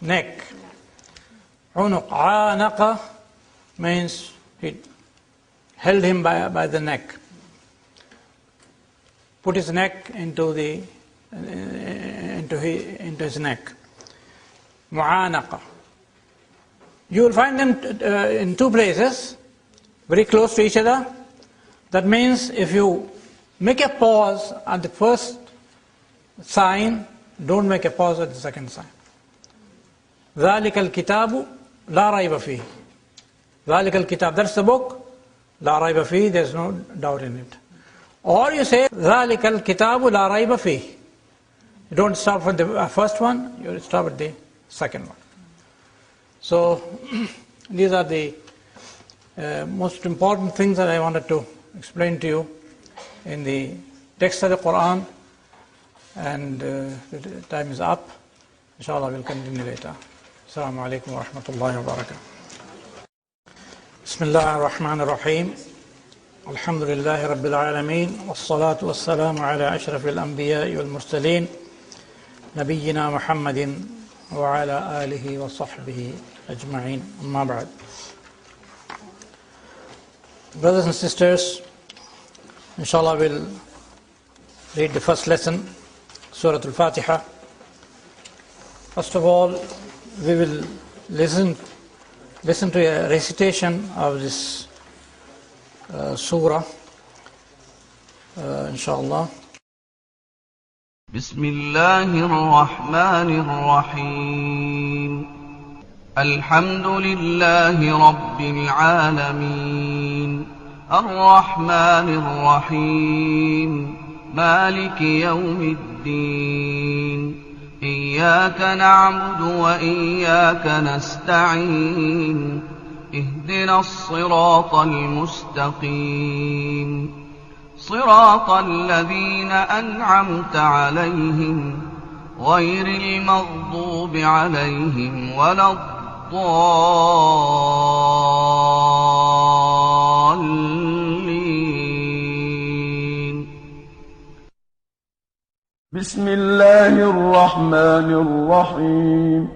Neck. Unuq. Anaqa means he held him by the neck. Put his neck into his neck. Mu'anaqa. You will find them in two places, very close to each other. That means if you make a pause at the first sign, don't make a pause at the second sign. ذَلِكَ الْكِتَابُ لَا رَيْبَ فِيهِ. ذَلِكَ الْكِتَاب, that's the book. لَا رَيْبَ فِيهِ, there's no doubt in it. Or you say ذَلِكَ الْكِتَابُ لَا رَيْبَ فِيهِ. You don't stop with the first one, you stop with the second one. So these are the most important things that I wanted to explain to you in the text of the Quran, and the time is up. Inshallah, we'll continue later. Assalamu alaikum wa rahmatullahi wa barakatuh. Bismillah ar-Rahman ar-Rahim. Alhamdulillahi Rabbil Alameen. Wassalatu wassalamu ala ashrafil anbiya'i wal mursaleen. Nabiyyina Muhammadin wa ala alihi wa sahbihi ajma'in. Amma ba'd. Brothers and sisters, inshallah we'll read the first lesson, Surah Al-Fatiha. First of all, we will listen to a recitation of this surah, inshallah. Bismillahir Rahmanir Rahim. Alhamdulillahi Rabbil Alameen. Ar-Rahmanir Rahim. Maliki Yawmiddin. إياك نعبد وإياك نستعين اهدنا الصراط المستقيم صراط الذين أنعمت عليهم غير المغضوب عليهم ولا الضالين. بسم الله الرحمن الرحيم.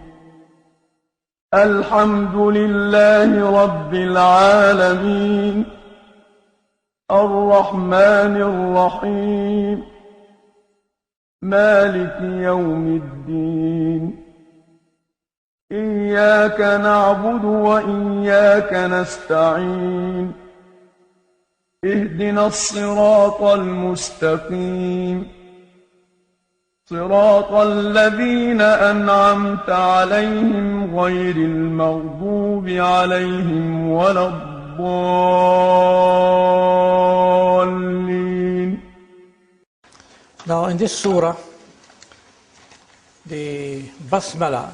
الحمد لله رب العالمين. الرحمن الرحيم. مالك يوم الدين. إياك نعبد وإياك نستعين اهدنا الصراط المستقيم صراط الذين أنعمت عليهم غير المغضوب عليهم ولا الضالين. Now in this surah, the basmala,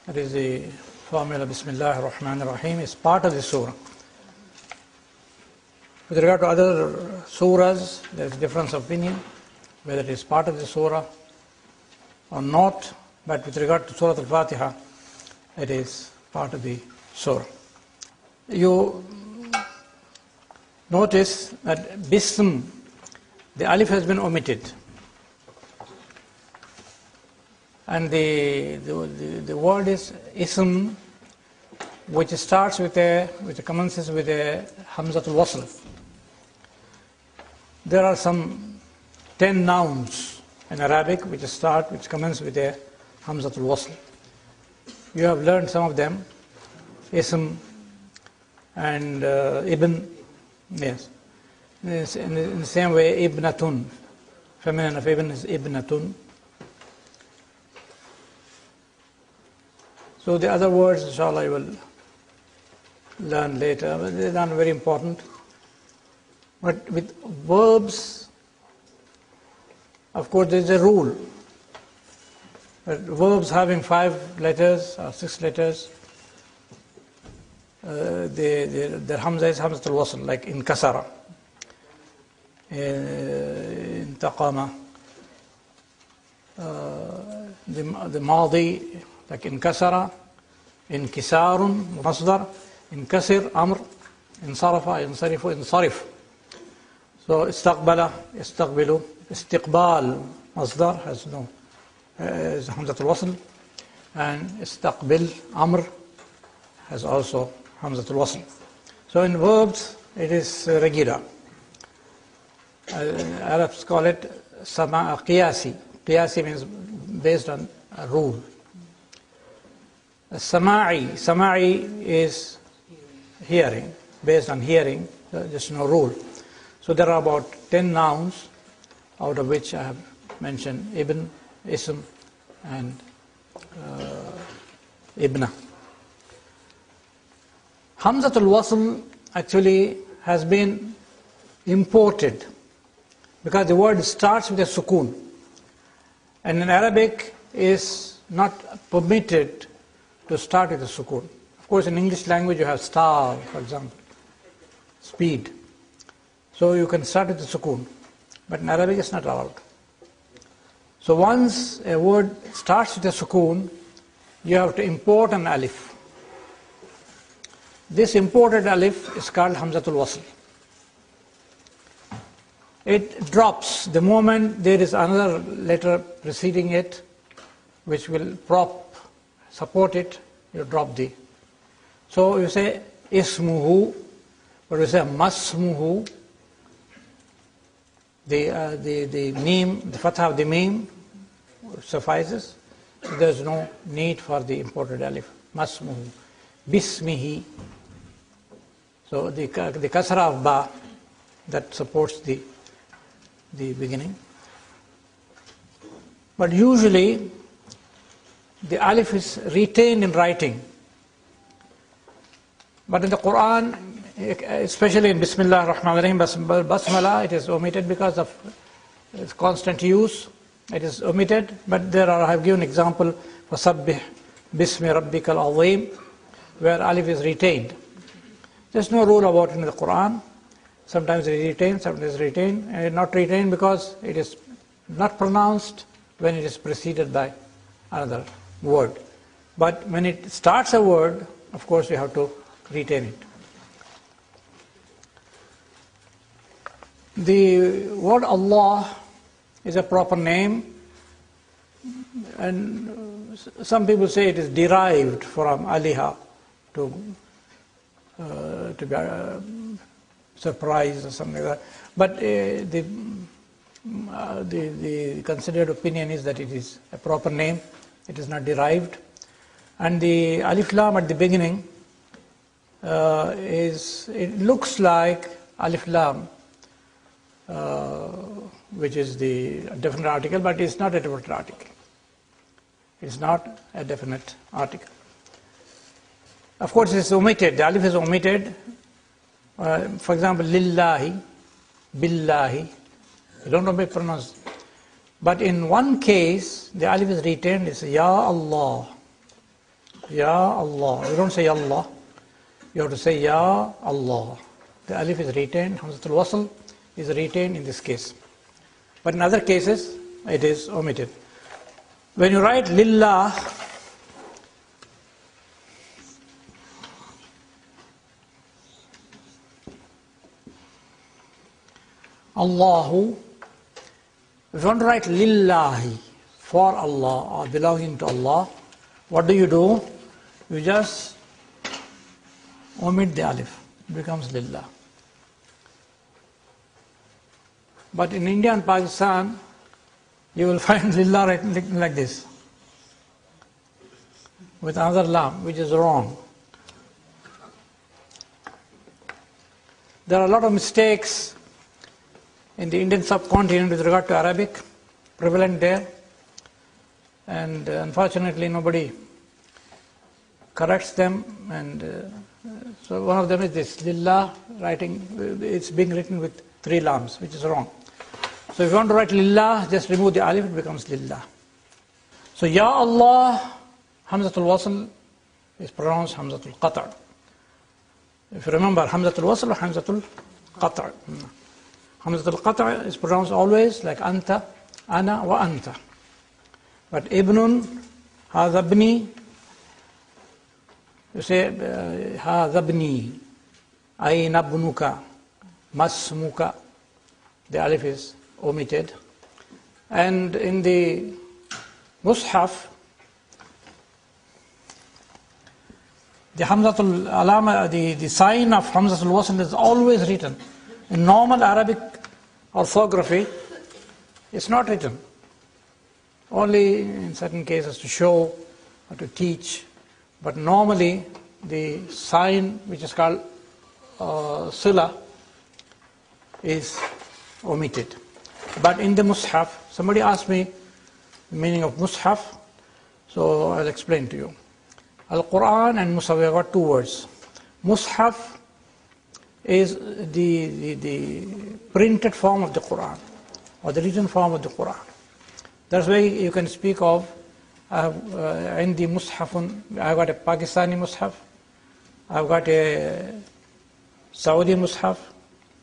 that is the formula Bismillah ar-Rahman ar-Rahim, is part of the surah. With regard to other surahs, there is difference of opinion whether it is part of the surah or not, but with regard to Surah Al-Fatiha, it is part of the surah. You notice that Bism, the alif has been omitted, and the word is Ism, which commences with a Hamzatul Wasl. There are some 10 nouns in Arabic which commence with a Hamzatul Wasl. You have learned some of them, ism and ibn, yes. In the same way, ibnatun, feminine of ibn is ibnatun. So the other words, inshallah, you will learn later, but they're not very important. But with verbs, of course, there is a rule. But verbs having 5 letters or 6 letters, their hamza is hamzatul wasl, like in kasara, in taqama. The madi, like in kasara, in kisarun, masdar, in kasir, amr, in sarafa, in sarifu, in sarif. So istaqbala, istaqbilu, istiqbal, masdar has no is hamzatul wasl, and istaqbil, amr, has also hamzatul wasl. So in verbs it is regular. Arabs call it qiyasi. Qiyasi means based on a rule. Sama'i is hearing, based on hearing, there's no rule. So there are about 10 nouns, out of which I have mentioned ibn, ism, and ibna. Hamzatul wasl actually has been imported because the word starts with a sukoon, and in Arabic is not permitted to start with a sukoon. Of course, in English language you have star, for example, speed. So you can start with a sukoon, but in Arabic it's not allowed. So once a word starts with a sukoon, you have to import an alif. This imported alif is called hamzatul wasl. It drops the moment there is another letter preceding it, which will support it, you drop the. So you say ismuhu, or you say masmuhu, the meme, the fatha of the meme suffices. So there is no need for the imported alif. Masmuhu, bismihi. So the kasra of ba, that supports the beginning. But usually the alif is retained in writing. But in the Quran, especially in Bismillah ar-Rahman ar-Rahim, Basmala, it is omitted because of its constant use. It is omitted, but I have given example for Sabbih Bismi Rabbikal Azim, where alif is retained. There's no rule about it in the Quran. Sometimes it is retained, sometimes it is retained, and not retained because it is not pronounced when it is preceded by another word. But when it starts a word, of course you have to retain it. The word Allah is a proper name, and some people say it is derived from aliha, to be surprised or something like that. But the considered opinion is that it is a proper name, it is not derived. And the alif lam at the beginning it looks like alif lam, which is the definite article, but it's not a definite article. It's not a definite article. Of course, it's omitted. The alif is omitted. For example, lillahi, billahi. You don't know how to pronounce. But in one case, the alif is retained. It's Ya Allah. Ya Allah. You don't say Ya Allah. You have to say Ya Allah. The alif is retained. Hamzatul wasl is retained in this case. But in other cases, it is omitted. When you write lillah, Allahu, if you want to write lillahi, for Allah or belonging to Allah, what do? You just omit the alif. It becomes lillah. But in India and Pakistan, you will find lillah written like this. with another lam, which is wrong. There are a lot of mistakes in the Indian subcontinent with regard to Arabic, prevalent there, and unfortunately nobody corrects them. And so one of them is this, lillah, it's being written with 3 lams, which is wrong. So if you want to write lillah, just remove the alif, it becomes lillah. So Ya Allah, Hamzatul Wasl is pronounced Hamzatul Qata'. If you remember, Hamzatul Wasl or Hamzatul Qata'. Hamzatul Qata' is pronounced always like Anta, Ana wa Anta. But Ibnun, Hadha Ibni, you say Hadha Ibni, Ayna Ibnuka, Masmuka. The alif is omitted. And in the Mus'haf, the Hamzatul Alama, the sign of Hamzatul Wasl is always written. In normal Arabic orthography, it's not written. Only in certain cases to show or to teach. But normally, the sign which is called Sila is omitted. But in the Mus'haf, somebody asked me the meaning of Mus'haf, so I'll explain to you. Al-Quran and Mus'haf, we have got 2 words. Mus'haf is the printed form of the Quran, or the written form of the Quran. That's why you can speak of, in the Mus'hafun, I've got a Pakistani Mus'haf, I've got a Saudi Mus'haf,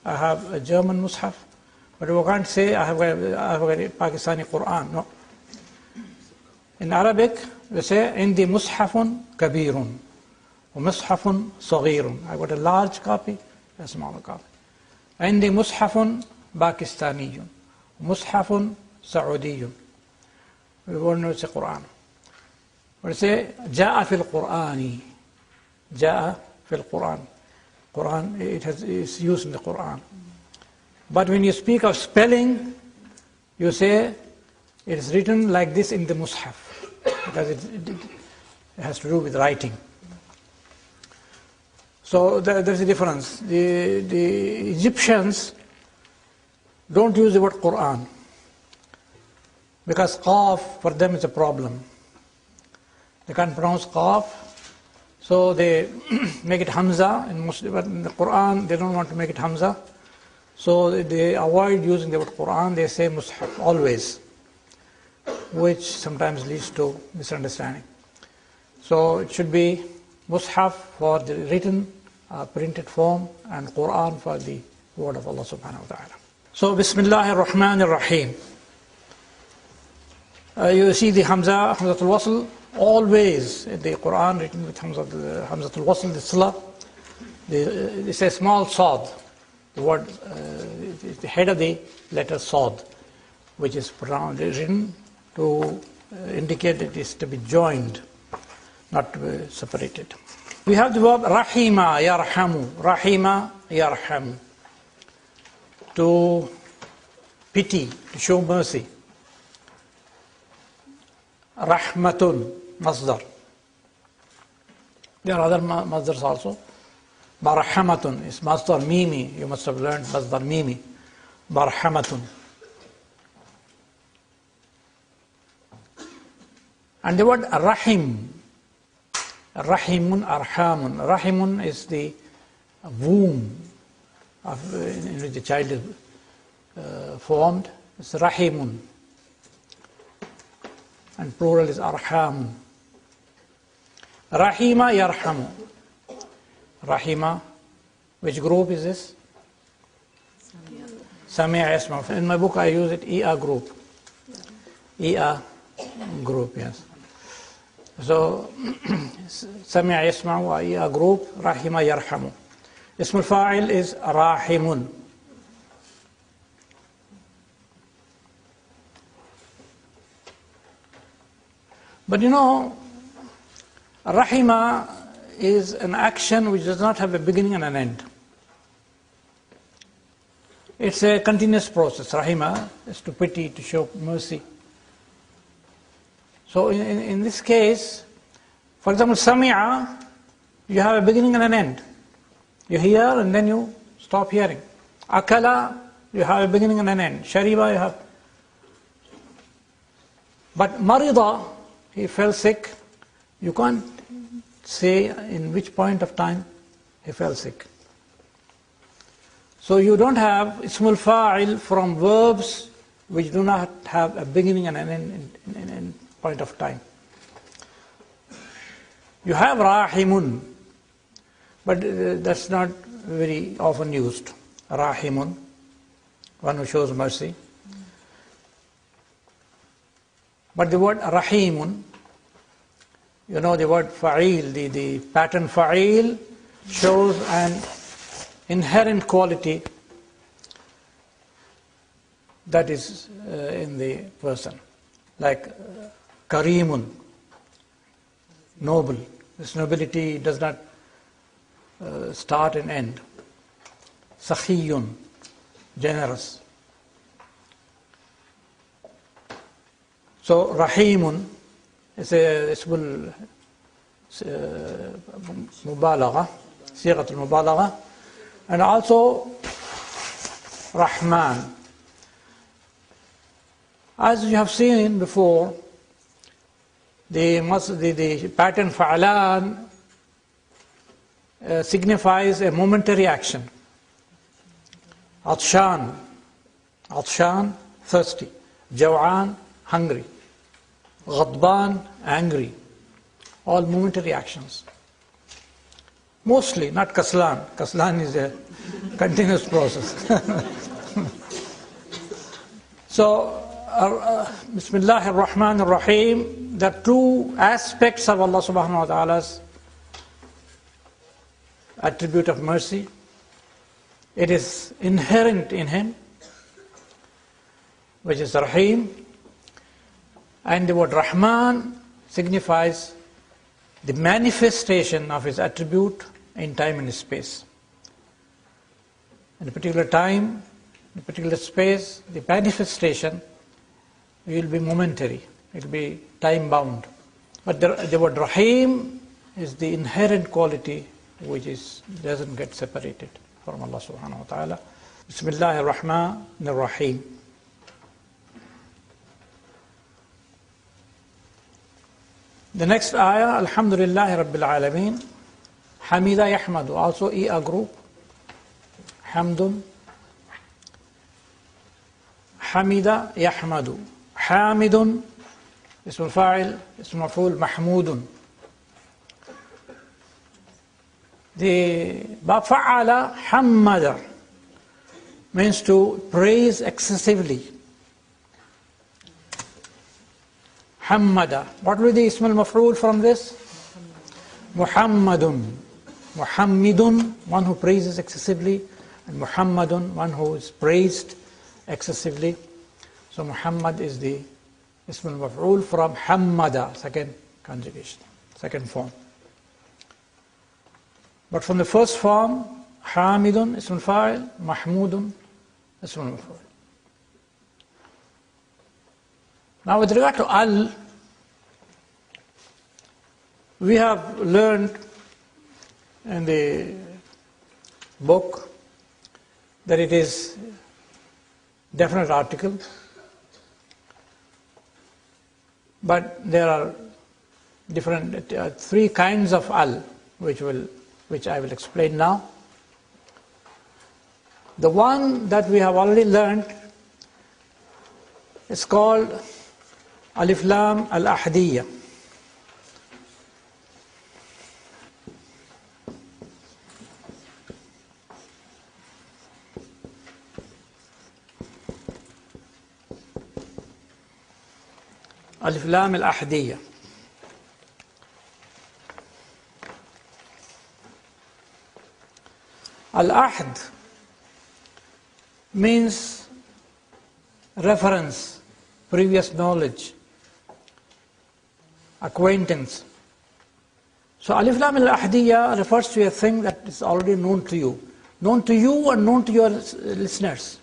I have a German Mus'haf, but we can't say I have got a Pakistani Quran, no. In Arabic, we say, Indi Mushafun Kabirun, or Mushafun Saghirun. I got a large copy, a smaller copy. Indi Mushafun Pakistaniyun, Mushafun Saudiyun. We won't know it's a Quran. We say, Ja'a fil Qur'ani. Ja'a fil Quran. Quran, it's used in the Quran. But when you speak of spelling, you say, it is written like this in the Mus'haf, because it has to do with writing. So there's a difference. The Egyptians don't use the word Quran, because Qaf for them is a problem. They can't pronounce Qaf, so they make it Hamza, but in the Quran they don't want to make it Hamza, so they avoid using the word Quran, they say Mus'haf always, which sometimes leads to misunderstanding. So it should be Mus'haf for the written, printed form, and Quran for the word of Allah subhanahu wa ta'ala. So Bismillahir Rahmanir Rahim. You see the Hamzatul Wasl always in the Quran written with Hamzatul Wasl, the Sila. It's a small Sad. The word, the head of the letter Sad, which is written to indicate that it is to be joined, not to be separated. We have the verb Rahima Yarhamu. Rahima Yarhamu. To pity, to show mercy. Rahmatun, Masdar. There are other Masdars also. Barhamatun is Masdar Mimi. You must have learned Masdar Mimi. Barhamatun. And the word Rahim. Rahimun, Arhamun. Rahimun is the womb in which the child is formed. It's Rahimun. And plural is Arhamun. Rahima Yarhamu. Rahima, which group is this? Sami'a Yasma. In my book I use it Ia group. Ia group, yes. So Sami'a Yasma wa Ia group, Rahima Yarhamu. Ismul Fa'il is Rahimun. But you know, Rahima is an action which does not have a beginning and an end. It's a continuous process. Rahima is to pity, to show mercy. So in this case, For example, Sami'a, you have a beginning and an end. You hear and then you stop hearing. Akala, you have a beginning and an end. Shariba, you have. But Marida, he fell sick. You can't say in which point of time he fell sick. So you don't have Ismul Fa'il from verbs which do not have a beginning and an end point of time. You have Rahimun, but that's not very often used. Rahimun, one who shows mercy. But the word Rahimun, you know the word Fa'il, the pattern Fa'il shows an inherent quality that is in the person. Like Karimun, noble. This nobility does not start and end. Sakhiyun, generous. So Rahimun is a ismul mubalagha, Seerah al-mubalagha, and also Rahman. As you have seen before, the pattern fa'alan signifies a momentary action. Atshan, thirsty. Jaw'an, hungry. Ghadban, angry. All momentary actions. Mostly, not kaslan. Kaslan is a continuous process. So, Bismillah ar-Rahman ar-Rahim, the two aspects of Allah subhanahu wa ta'ala's attribute of mercy. It is inherent in Him, which is Rahim, and the word Rahman signifies the manifestation of His attribute in time and space. In a particular time, in a particular space, the manifestation will be momentary, it will be time bound. But the word Rahim is the inherent quality which doesn't get separated from Allah subhanahu wa ta'ala. Bismillah ar-Rahman ar-Rahim. The next ayah, Alhamdulillahi Rabbil Alameen, Hamida Yahmadu, also a group. Hamdun, Hamida Yahmadu. Hamidun, Ismul Fa'il, Ismul Maf'ul, Mahmudun. The Fa'ala, Hammada, means to praise excessively. Hammada. What will be the Ismul Maf'ul from this? Muhammadun. Muhammidun, one who praises excessively, and Muhammadun, one who is praised excessively. So Muhammad is the Ismul Maf'ul from Hammada, second conjugation, second form. But from the first form, Hamidun, Ismul Fa'il, Mahmudun, Ismul Maf'ul. Now with regard to Al, we have learned in the book that it is definite article, but there are different three kinds of Al, which I will explain now. The one that we have already learned is called Alif Lam al-Ahdiyya. Alif Lam al-Ahdiyya. Al-Ahd means reference, previous knowledge, acquaintance. So Alif Lam al-Ahdiyya refers to a thing that is already known to you and known to your listeners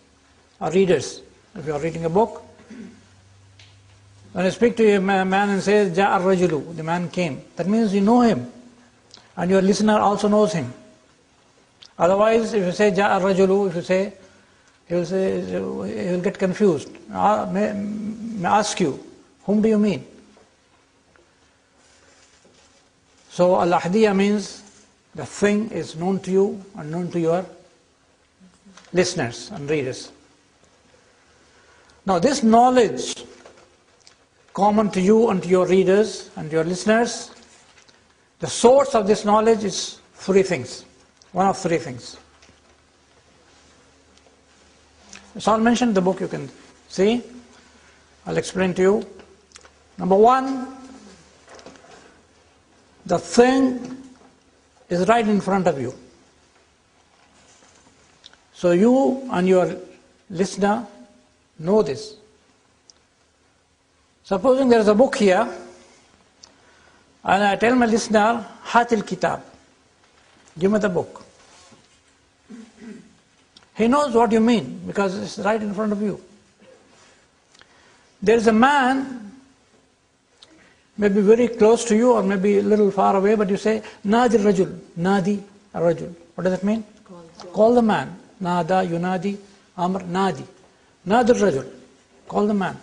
or readers. If you are reading a book, When I speak to a man and says, Ja'a rajulu, the man came, that means you know him. And your listener also knows him. Otherwise, if you say Ja'a rajulu, if you say, he will get confused. May I ask you, whom do you mean? So al-ahdiyya means the thing is known to you and known to your listeners and readers. Now this knowledge common to you and to your readers and your listeners, the source of this knowledge is three things. One of three things. It's all mentioned in the book, you can see. I'll explain to you. Number one, the thing is right in front of you. So you and your listener know this. Supposing there is a book here, and I tell my listener, Hatil Kitab, give me the book. He knows what you mean, because it's right in front of you. There is a man, maybe very close to you or maybe a little far away, but you say, Nadi Rajul, Nadi Rajul. What does that mean? Call the man. Nada, Yunadi, Amr, Nadi. Nadi Rajul. Call the man.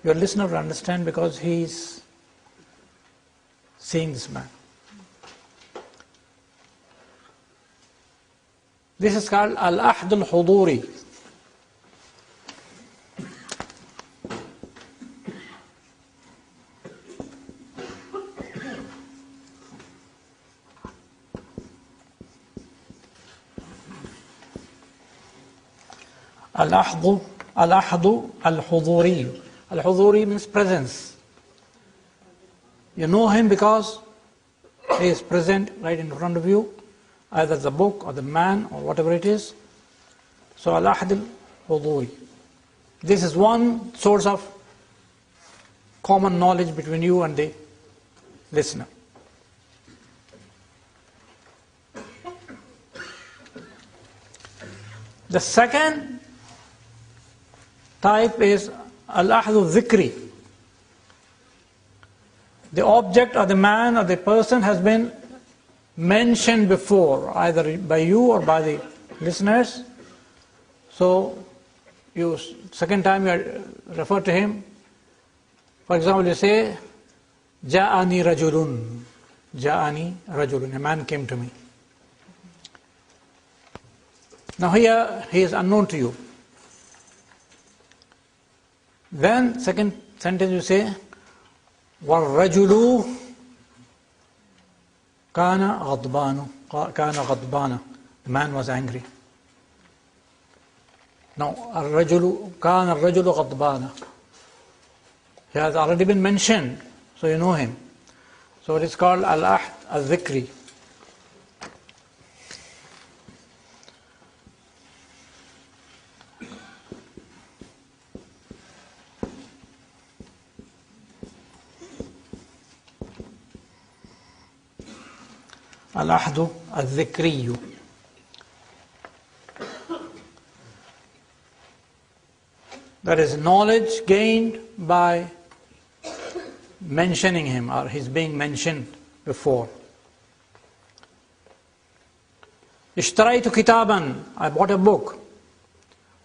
Your listener will understand because he is seeing this man. This is called Al-Ahd al-Huduri. Al-Ahd al-Huduri. Al-Huduri means presence. You know him because he is present right in front of you, either the book or the man or whatever it is. So Al-Ahd al-Huduri. This is one source of common knowledge between you and the listener. The second type is Al-Ahd al-Dhikri. The object or the man or the person has been mentioned before, either by you or by the listeners. So, second time you refer to him. For example, you say, Ja'ani rajulun. Ja'ani rajulun. A man came to me. Now here, he is unknown to you. Then, second sentence you say, وَالرَّجُلُ كَانَ غَضْبَانَ. The man was angry. Now, كَانَ الرَّجُلُ غَضْبَانَ. He has already been mentioned, so you know him. So it is called Al-Ahd al-Dhikri. Al-Ahd al-Dhikri. That is knowledge gained by mentioning him or his being mentioned before. Ishtaraytu kitaban. I bought a book.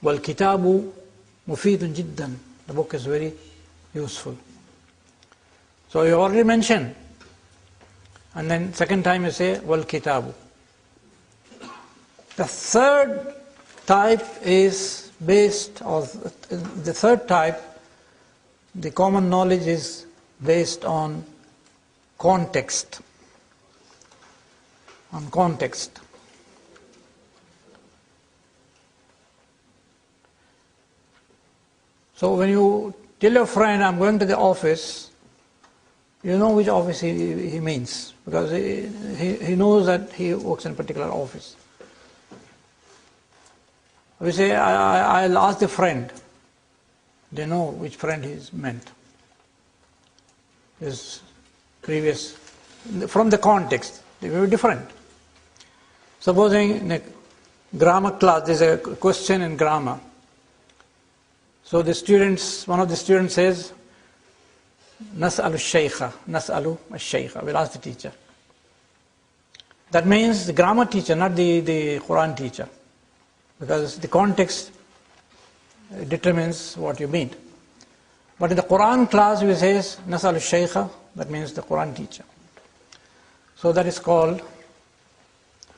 Wal kitabu mufidun jiddan. The book is very useful. So you already mentioned. And then second time you say, Wal kitabu. The third type is based, or the third type, the common knowledge is based on context. On context. So when you tell your friend, I'm going to the office, you know which office he means, because he knows that he works in a particular office. We say, I'll ask the friend. They know which friend he's meant. His previous, from the context, they will be different. Supposing in a grammar class, there's a question in grammar. So the students, one of the students says, Nas'alu shaykha, nas'alu al-shaykha. We'll ask the teacher. That means the grammar teacher, not the Quran teacher. Because the context determines what you mean. But in the Quran class, we say nas'alu al-shaykha, that means the Quran teacher. So that is called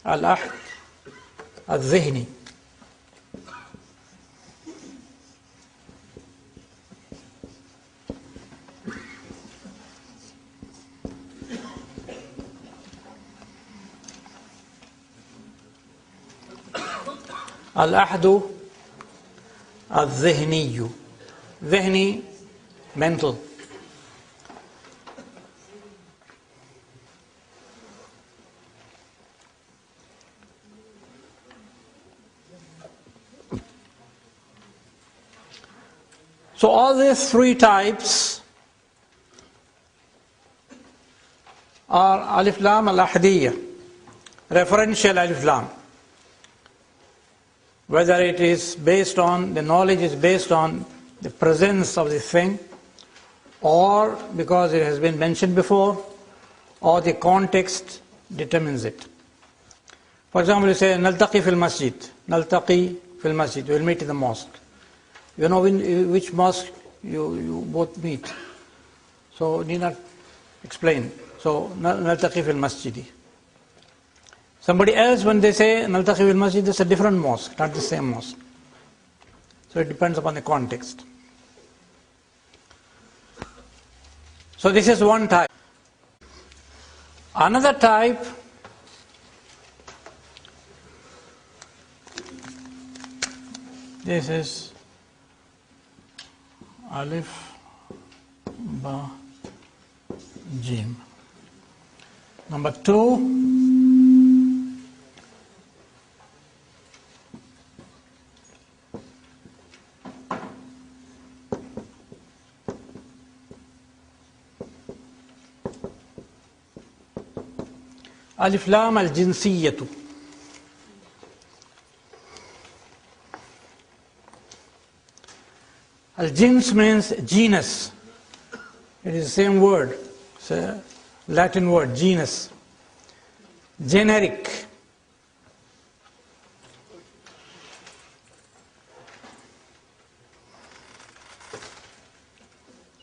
al-ahd al-zihni. Al-ahdu al-zihniyu. Zihni, mental. So all these three types are alif lam al-ahdiyya, referential alif lam. Whether it is based on, the knowledge is based on the presence of the thing, or because it has been mentioned before, or the context determines it. For example, you say, naltaqi fil masjid. Naltaqi fil masjid. We will meet in the mosque. You know in which mosque you both meet. So, need not explain. So, naltaqi fil masjidi. Somebody else, when they say naltaqi fil masjid, it's a different mosque, not the same mosque. So it depends upon the context. So this is one type. Another type this is alif ba jim. Number 2, alif lam al-jinsiyatu. Al-jins means genus. It is the same word. It's a Latin word, genus. Generic.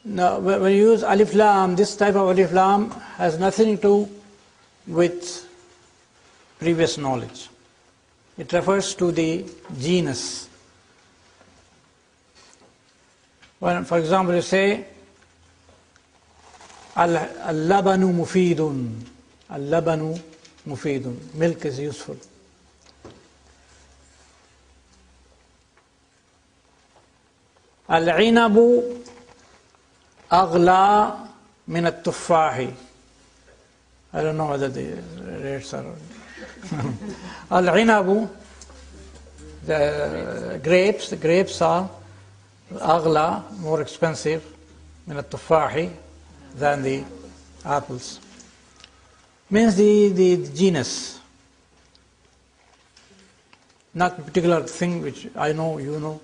Now, when you use alif lam, this type of alif lam has nothing to do with previous knowledge. It refers to the genus. When, for example, you say al-labanu mufidun. Al-labanu mufidun. Milk is useful. Al-inabu aghla min at-tuffahi. I don't know whether the rates are. Al-inabu, the grapes are aghla, more expensive, min at-tufahi, than the apples. Means the genus, not a particular thing which I know, you know.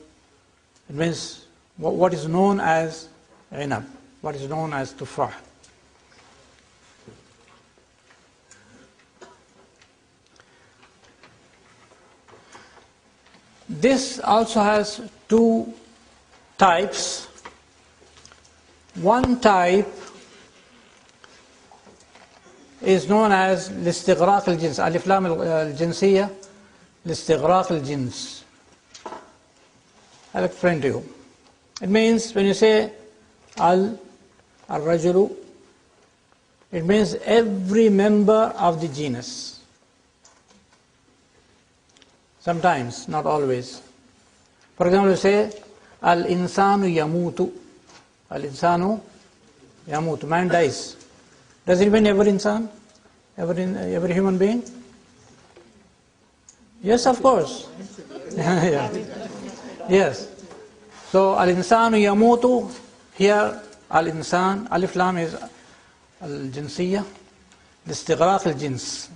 It means what is known as inab, what is known as tufah. This also has two types. One type is known as listighraq al-jins, alif lam al-jinsiyya, listighraq al-jins. I'll explain to you. It means when you say al-rajulu, it means every member of the genus. Sometimes, not always. For example, you say al-insanu yamutu. Al-insanu yamutu. Man dies. Does it mean every insan? Every human being? Yes, of course. Yeah. Yes. So al-insanu yamutu. Here al-insan, alif lam is al-jinsiyya, listighraq al-jins,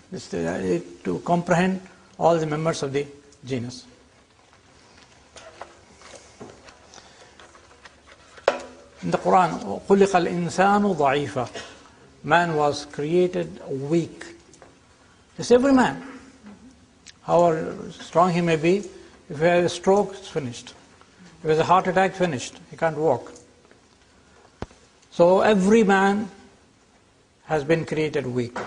to comprehend all the members of the genus. In the Quran, خُلِقَ الْإِنسَانُ ضَعِيفًا. Man was created weak. It's every man. However strong he may be, if he has a stroke, it's finished. If he has a heart attack, finished. He can't walk. So every man has been created weak.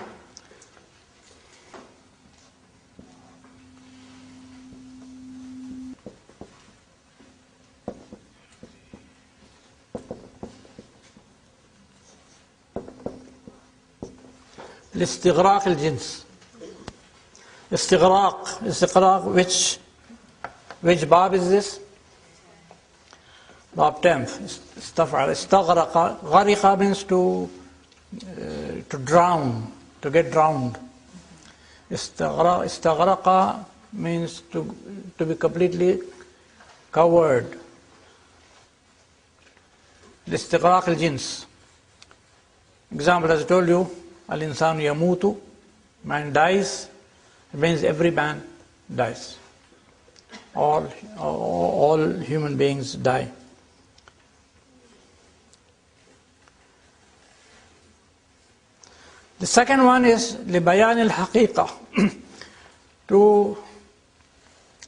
الاستغراق الجنس. Istigraq, which bab is this? Bab 10. Istaghraqa. Ghariqa means to drown, to get drowned. Istaghraqa means to be completely covered. Istighraq al-jins. Example, as I told you, al-insanu yamutu, man dies. It means every man dies. All human beings die. The second one is لِبَيَانِ الْحَقِيقَةِ.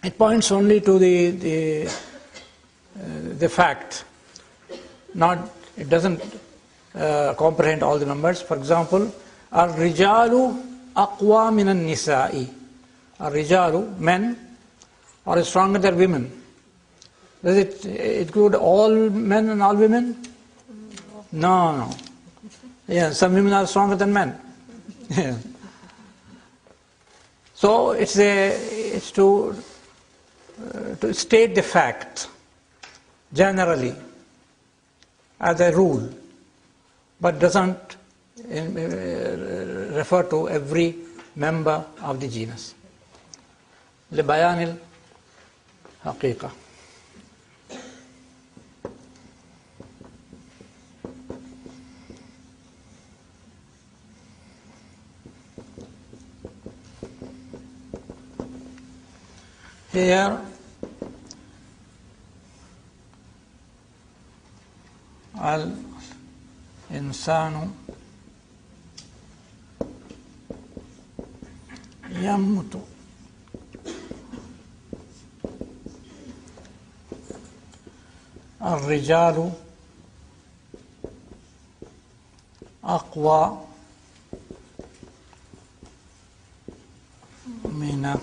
It points only to the fact. It doesn't comprehend all the members. For example, الرِّجَالُ أَقْوَى مِنَ النِّسَاءِ. الرِّجَالُ, men, are stronger than women. Does it include all men and all women? No. Yeah, some women are stronger than men. Yeah. So it's to state the fact generally as a rule, but doesn't refer to every member of the genus. لبيان الحقيقة. Here al-insanu yamutu. الرجال أقوى من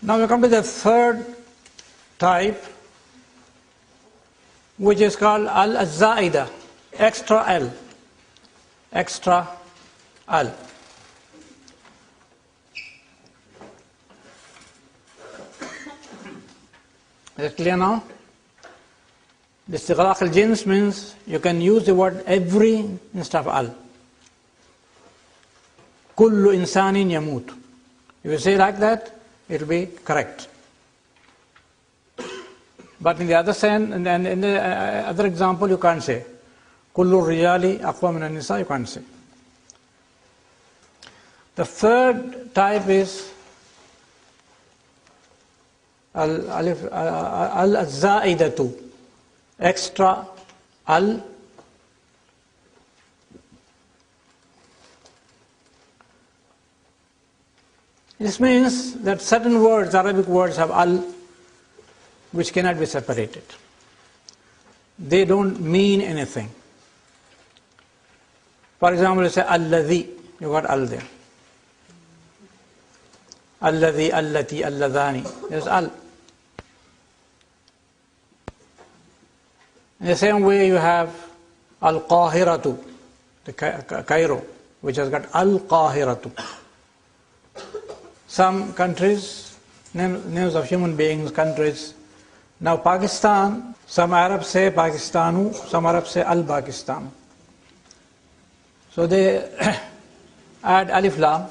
Now we come to the third type, which is called al-zaida, extra L. Extra L. Is it clear now? The istighraq al-jins means you can use the word every instead of al. Kullu insanin yamut. If you say like that, it will be correct. But in the other sense, and in the other example, you can't say. Kullu rijali aqwa min an-nisa, you can't say. The third type is al-zaidatu, extra al. This means that certain words, Arabic words, have al, which cannot be separated. They don't mean anything. For example, you say alladhi, you got al there. Alladhi, allati, alladhani, there's al. In the same way, you have al-qahiratu, the Cairo, which has got al-qahiratu. Some countries, names of human beings, countries. Now Pakistan, some Arabs say Pakistanu, some Arabs say Al-Pakistan. So they add alif lam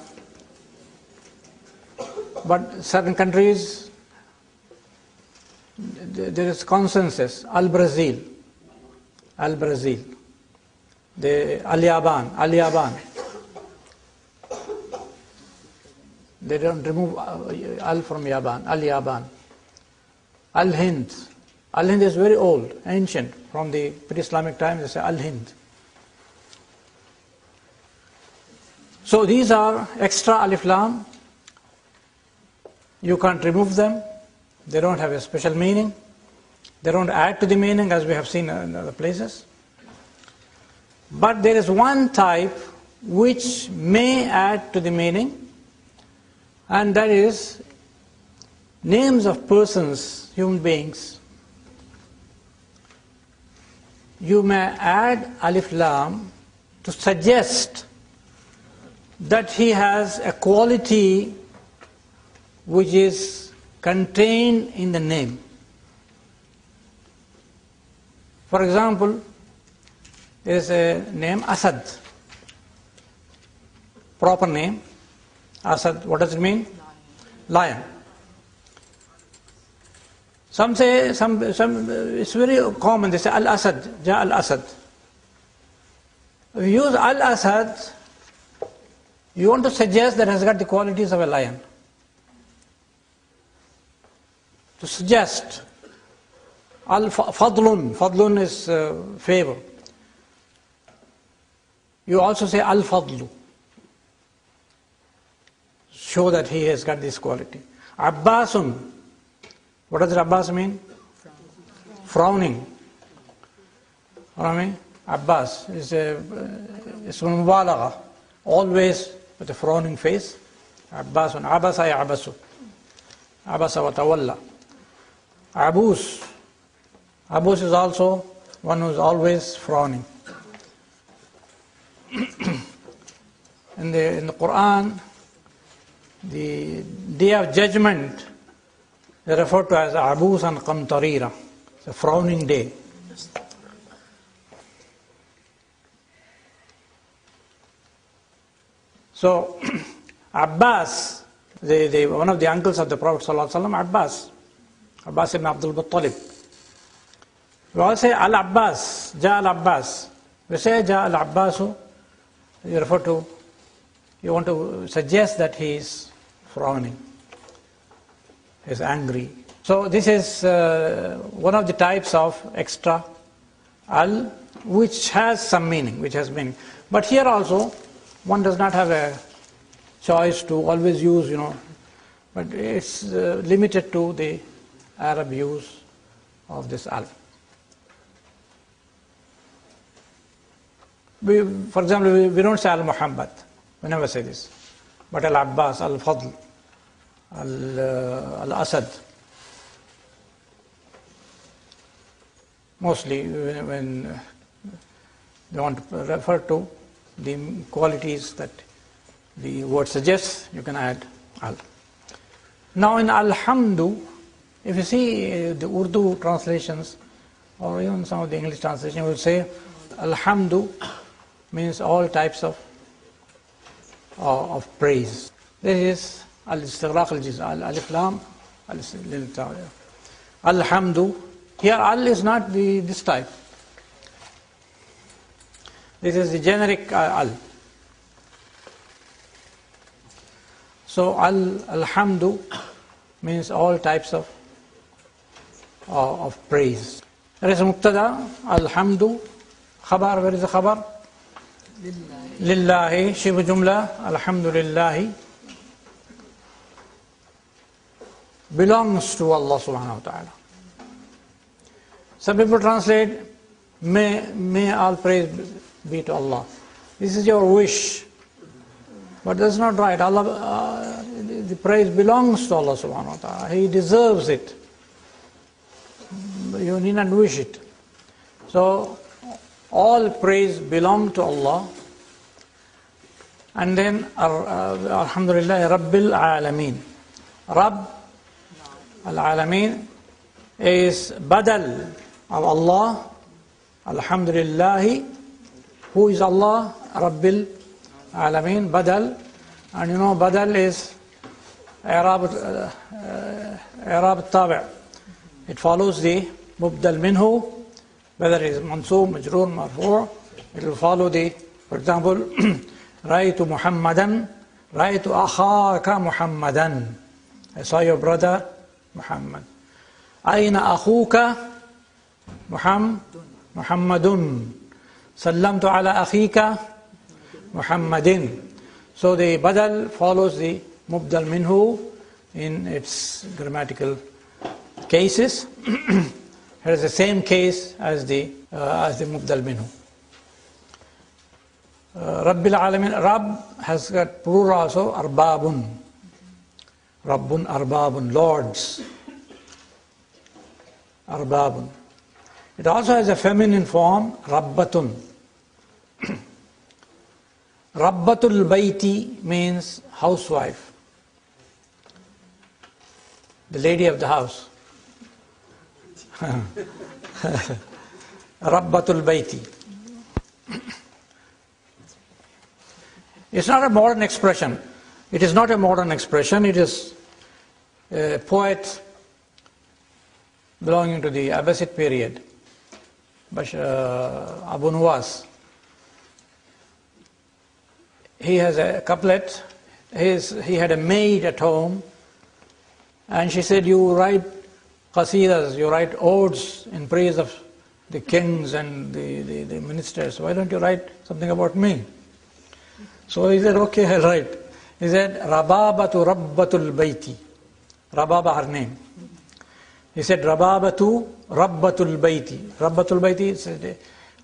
But certain countries, there is consensus. Al-Brazil, the Al-Yaban. They don't remove Al from Yaban, Al-Yaban. Al-Hind. Al-Hind is very old, ancient. From the pre-Islamic times, they say Al-Hind. So these are extra alif lam. You can't remove them. They don't have a special meaning. They don't add to the meaning, as we have seen in other places. But there is one type which may add to the meaning, and that is names of persons, human beings. You may add alif lam to suggest that he has a quality which is contained in the name. For example, there is a name Asad. Proper name, Asad. What does it mean? Lion. Some say, it's very common, they say Al-Asad, Ja Al-Asad. If you use Al-Asad, you want to suggest that it has got the qualities of a lion. To suggest. Al-Fadlun, Fadlun is favor. You also say Al-Fadlu. Show that he has got this quality. Abbasun. What does Abbas mean? Frowning. What I mean? Abbas is a mubalagha, always with a frowning face. Abbasun, Abasa ya'abasu. Abasa wa tawalla. Abus. Abus is also one who is always frowning. In the Quran, the day of judgment, they refer to as Abus and Qamtarira. It's a frowning day. So, Abbas, one of the uncles of the Prophet ﷺ, Abbas ibn Abdul Muttalib. We all say Al-Abbas, Ja Al-Abbas. We say Ja Al-Abbasu, you want to suggest that he is frowning, he is angry. So this is one of the types of extra Al, which has some meaning, which has meaning. But here also, one does not have a choice to always use, but it's limited to the Arab use of this Al. For example, we don't say Al-Muhammad. We never say this. But Al-Abbas, Al-Fadl, Al-Asad. Mostly when they want to refer to the qualities that the word suggests, you can add Al. Now in Alhamdu, if you see the Urdu translations, or even some of the English translation, will say Alhamdu means all types of praise. This is al-istighraq al-jiz, al-alif lam, alhamdu. Here al is not this type. This is the generic al. So alhamdu means all types of praise. There is a mubtada, alhamdu. Khabar, where is the khabar? Lillahi, Shibu Jumla, Alhamdulillahi, belongs to Allah subhanahu wa ta'ala. Some people translate, may all praise be to Allah. This is your wish. But that's not right. Allah, the praise belongs to Allah subhanahu wa ta'ala. He deserves it. You need not wish it. So, all praise belong to Allah. And then, Alhamdulillah, Rabbil Alameen. Rabb Al-Alameen is Badal of Allah. Alhamdulillah. Who is Allah? Rabbil Alameen, Badal. And Badal is إعراب التابع. It follows the مبدل منه, whether it is منصوب, مجرور, مرفوع. It will follow the, for example, رأيت محمدا, رأيت أخاك محمدا. I saw your brother Muhammad. أين أخوك محمد. سلمت على أخيك محمد. So the badal follows the mubdal minhu in its grammatical cases. It is the same case as the mubdal minhu. Rabbil alamin, Rabb has got plural also, arbabun. Rabbun, arbabun, lords. Arbabun. It also has a feminine form, rabbatun. Rabbatul bayti means housewife, the lady of the house. Rabbatul bayti. It's not a modern expression. It is not a modern expression. It is a poet belonging to the Abbasid period, Abu Nuwas. He has a couplet. He had a maid at home, and she said, you write qasidas, you write odes in praise of the kings and the ministers. Why don't you write something about me? So he said, okay, I'll write. He said, Rababatu Rabbatul Bayti. Rababa, her name. He said, Rababatu Rabbatul Bayti. Rabbatul Bayti is an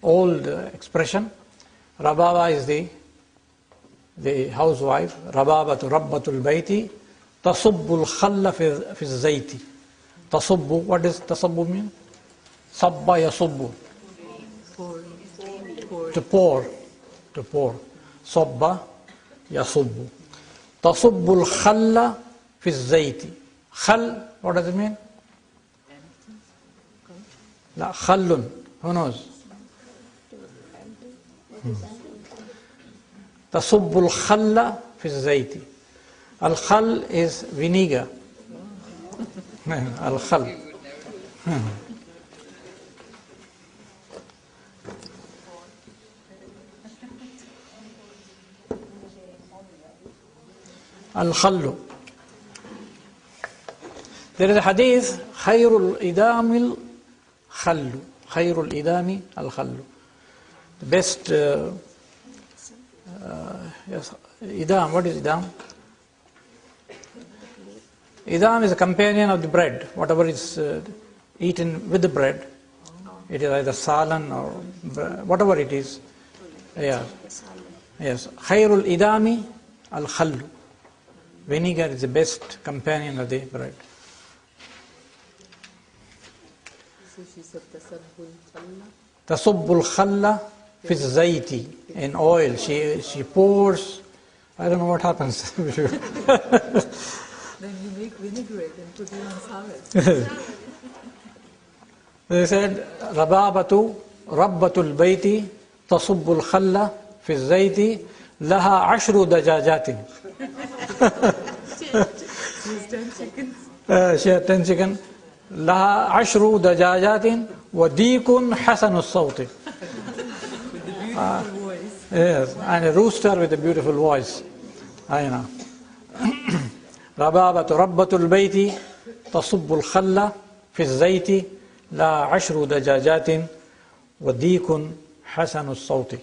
old expression. Rababa is the housewife. Rababatu Rabbatul Bayti. Tasubbul khalla fi zayti. Tasubbu, what does tasubbu mean? Sabba yasubbu. To pour. To pour. Sabba yasubbu. Tasubbul khalla fi zayti. Khal, what does it mean? La khallun. Who knows? Tasubbul khalla fi zayti. Al khal is vinegar. Al khal. Al khallu. There is a hadith, Khayrul idamil khallu. Khayrul idami al khallu. The best, yes, idam, what is idam? Idam is a companion of the bread, whatever is eaten with the bread. It is either salan or whatever it is. Yeah. Yes. Khayrul idami al khallu. Vinegar is the best companion of the bread. Tasubbul khalla fi zayti. In oil. She pours. I don't know what happens. Then you make vinaigrette and put it on salad. They said, Rababatu Rabbatul Bayti Tasubbul khalla fi zayti laha ashru dajajatin. She's 10 chickens. She had 10 chickens. Laha ashru dajajatin wa deekun hasanu sawti. With the beautiful voice. Yes, and a rooster with a beautiful voice. I know. ربابة ربة البيت تصب الخل في الزيت لا عشر دجاجات وديك حسن الصوت.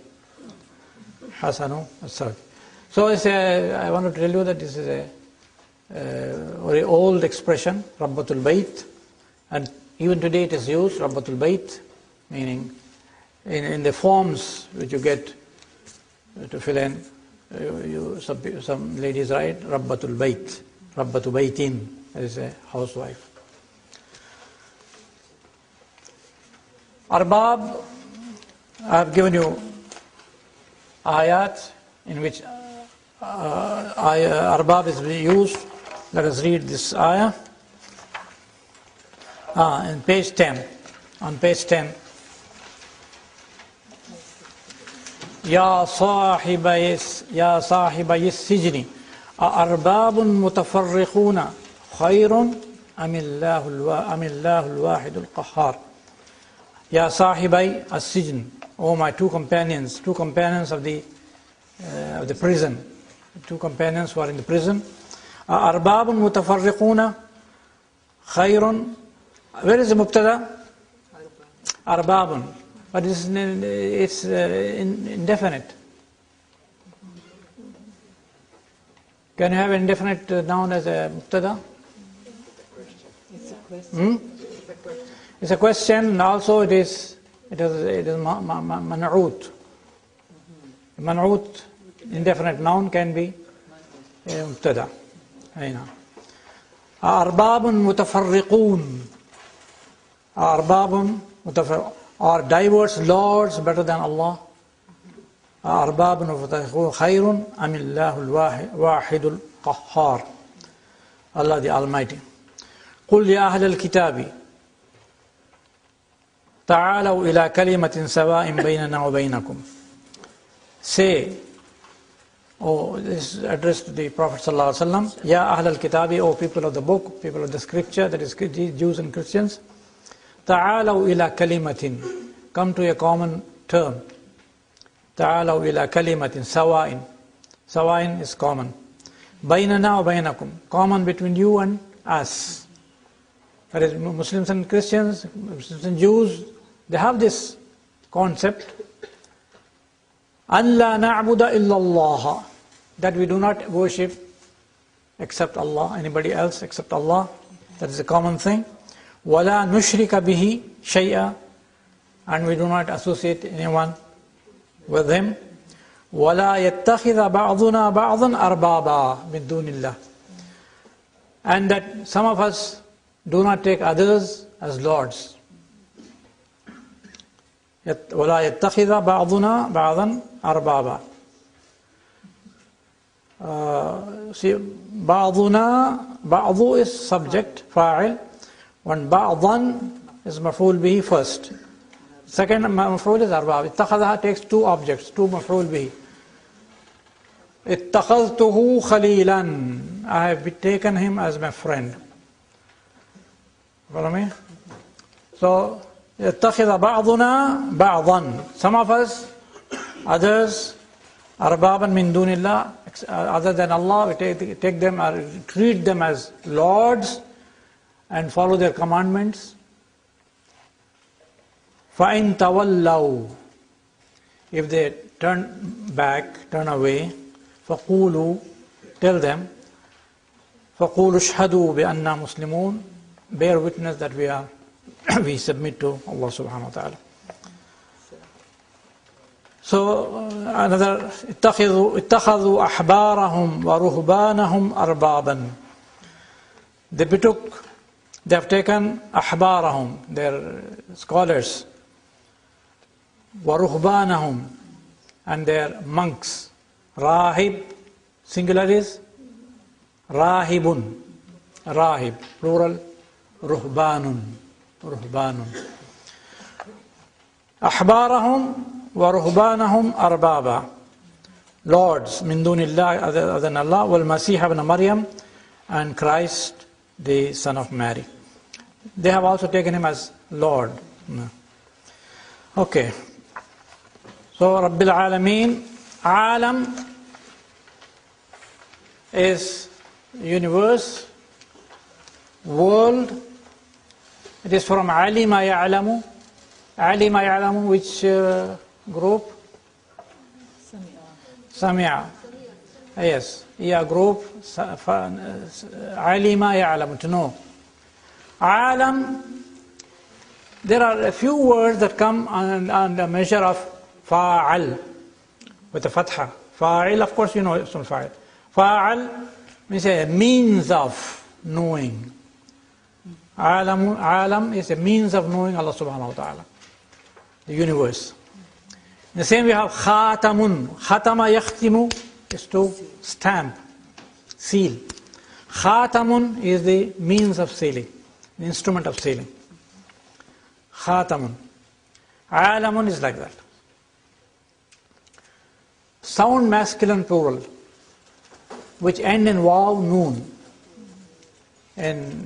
حسن الصوت. So I want to tell you that this is a very old expression, Rabbatul Bayt, and even today it is used, Rabbatul Bayt, meaning in the forms which you get to fill in, some ladies write Rabbatul Bayt, Rabbatu Baytin, that is a housewife. Arbab, I have given you ayat in which Arbab is used. Let us read this ayah. In page 10. On page 10. Ya sahibay sijni أأرباب متفرقون خير أم الله الواحد القهار. يا صاحبي السجن, O my two companions of the prison, two companions who are in the prison. أأرباب متفرقون خير. Where is the mubtada? Arbabun. But it's indefinite. Can you have indefinite noun as a mubtada? It's a question. It's a question, and also it is man'ut. Man'ut, indefinite noun, can be mubtada. Arbabun mutafarriqoon. Arbabun mutafarriqoon. Are diverse lords better than Allah? Arbabun mutafarriqoon khayrun amillahu al-wahidul qahhar. Allah the Almighty. قل يا أهل الكتاب تعالوا إلى كلمة سواء بيننا وبينكم. Say, this is addressed to the Prophet ﷺ, Ya Ahl al-Kitabi, O people of the book, people of the scripture, that is Jews and Christians. Ta'alaw ila kalimatin, come to a common term. Ta'alaw ila kalimatin, sawa'in. Sawa'in is common. Baynana wa baynakum, common between you and us. That is Muslims and Christians, Muslims and Jews, they have this concept. أَنْ لَا نَعْبُدَ إِلَّا اللَّهَ, that we do not worship except Allah, anybody else except Allah. That is a common thing. وَلَا نُشْرِكَ بِهِ شَيْئًا, and we do not associate anyone with Him. وَلَا يَتَّخِذَ بَعْضُنَا بَعْضًا أَرْبَابًا مِنْ دُونِ اللَّهِ, and that some of us do not take others as lords. وَلَا يَتَّخِذَ بَعْضُنَا بَعْضًا أَرْبَابًا. See, بَعْضُنَا, بَعْضُ is subject, fa'il, when بَعْضًا is مفعول به first. Second مفعول is أرباب. اتخذها takes two objects, two مفعول به. اتخذته خليلا, I have taken him as my friend. Follow me? So, يتخذ بعضنا بعضا, some of us, others, أربابا من دون الله, other than Allah, we take them or treat them as lords and follow their commandments. فَإِن تَوَلَّوْا, if they turn back, turn away, فَقُولُوا, tell them, فَقُولُوا اشْهَدُوا بِأَنَّا مُسْلِمُونَ, bear witness that we submit to Allah subhanahu wa ta'ala. So another, اتخذوا أحبارهم ورهبانهم أربابا. They have taken أحبارهم, their scholars, وَرُهْبَانَهُمْ, and their monks. Rahib, singular is Rahibun, Rahib, plural Ruhbanun, Ruhbanun. أحبارهم وَرُهْبَانَهُمْ أَرْبَابًا, lords, min dunillah, other than Allah, وَالْمَسِيحَ ibn Maryam, and Christ, the son of Mary. They have also taken him as Lord. Okay. So, Rabbil Alameen, Alam is universe, world. It is from Alima Ya'lamu. Alima Ya'lamu, which group? Sami'a. Yes, group. Alima Ya'lamu, to know. Alam, there are a few words that come on the measure of fa'al, with a fatha. Fa'il, of course you know it's not fa'il. Fa'al means a means of knowing. Alam is a means of knowing Allah subhanahu wa ta'ala, the universe. In the same we have khatamun. Khatama yakhtimu is to stamp, seal. Khatamun is the means of sealing, the instrument of sealing. Khatamun. Alamun is like that. Sound masculine plural. which end in waw, noon in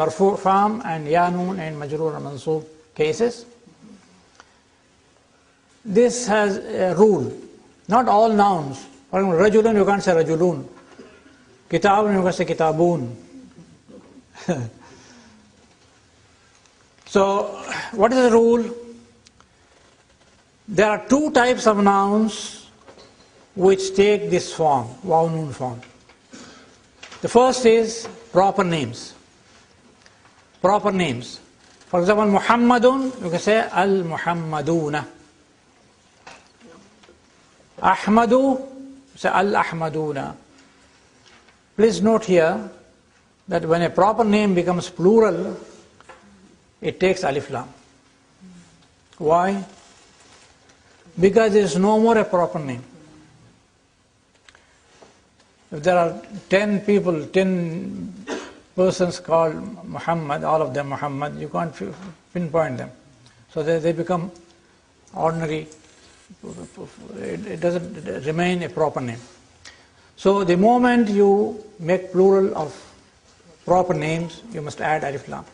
marfu' form, and ya noon in majroor and mansoob cases. This has a rule. Not all nouns. For example, rajulun, you can't say rajulun. Kitabun, you can't say kitabun. So, what is the rule? There are two types of nouns which take this form, waw noon form. The first is proper names. Proper names. For example, Muhammadun, you can say al-Muhammaduna. Ahmadu, say al-Ahmaduna. Please note here that when a proper name becomes plural, it takes alif lam. Why? Because there is no more a proper name. If there are 10 people, 10 persons called Muhammad, all of them Muhammad, you can't pinpoint them. So they become ordinary. It doesn't remain a proper name. So the moment you make plural of proper names, you must add alif lam.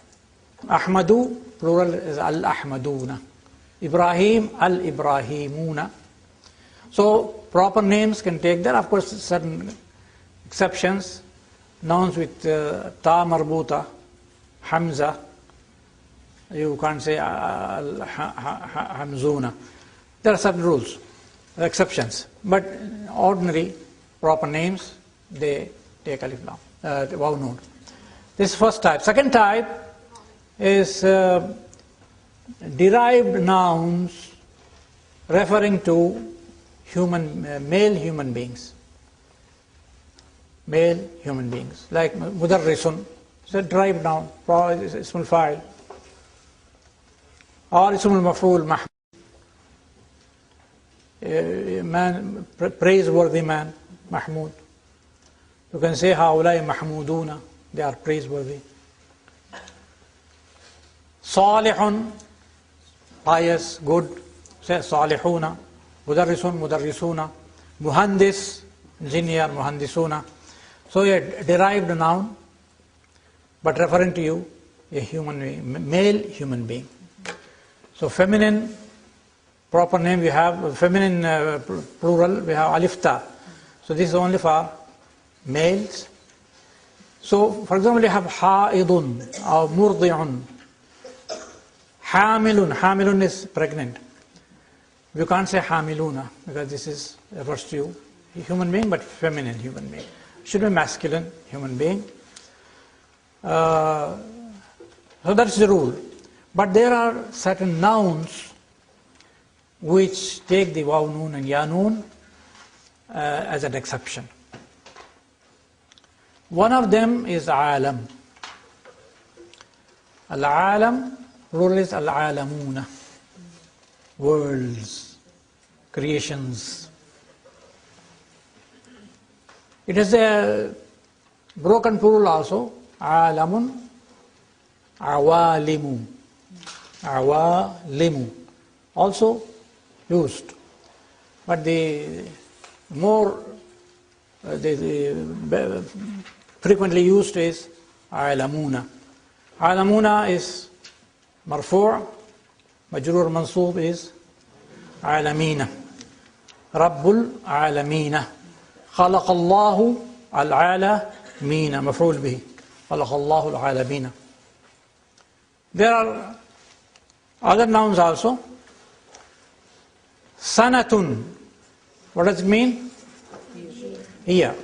Ahmadu, plural is al-Ahmaduna. Ibrahim, al-Ibrahimuna. So proper names can take that. Of course, certain exceptions. Nouns with ta marbuta, hamza, you can't say hamzuna. There are certain rules, exceptions. But ordinary proper names, they take alif lam, waw noon. This is first type. Second type is derived nouns referring to male human beings. Male human beings. Like mudarrisun, it's a derived noun, ismul fa'il. Or ismul maf'ul, mahmud. Man, praiseworthy man, mahmud. You can say haulai mahmuduna, they are praiseworthy. Salihun, pious, good, say salihuna. Mudarrisun, mudarrisuna. Muhandis, engineer, muhandisuna. So a derived noun, but referring to you, a human being, male human being. So feminine, proper name we have, feminine plural, we have alifta. So this is only for males. So for example, you have ha'idun or murdi'un. Hamilun, hamilun is pregnant. You can't say hamiluna because this is refers to you, a human being, but feminine human being. Should be masculine human being. So that's the rule. But there are certain nouns which take the waw noon and ya noon as an exception. One of them is alam. Al-alam, plural is al-alamuna. Worlds, creations. It is a broken plural also. Alamun, awalimu. Awalimu. Also used. But the more the frequently used is alamuna. Alamuna is marfu', majroor mansoob is alamina. Rabbul alamina. خلق الله العالمين مفعول به خلق الله العالمين. There are other nouns also. Sanatun, what does it mean? Here.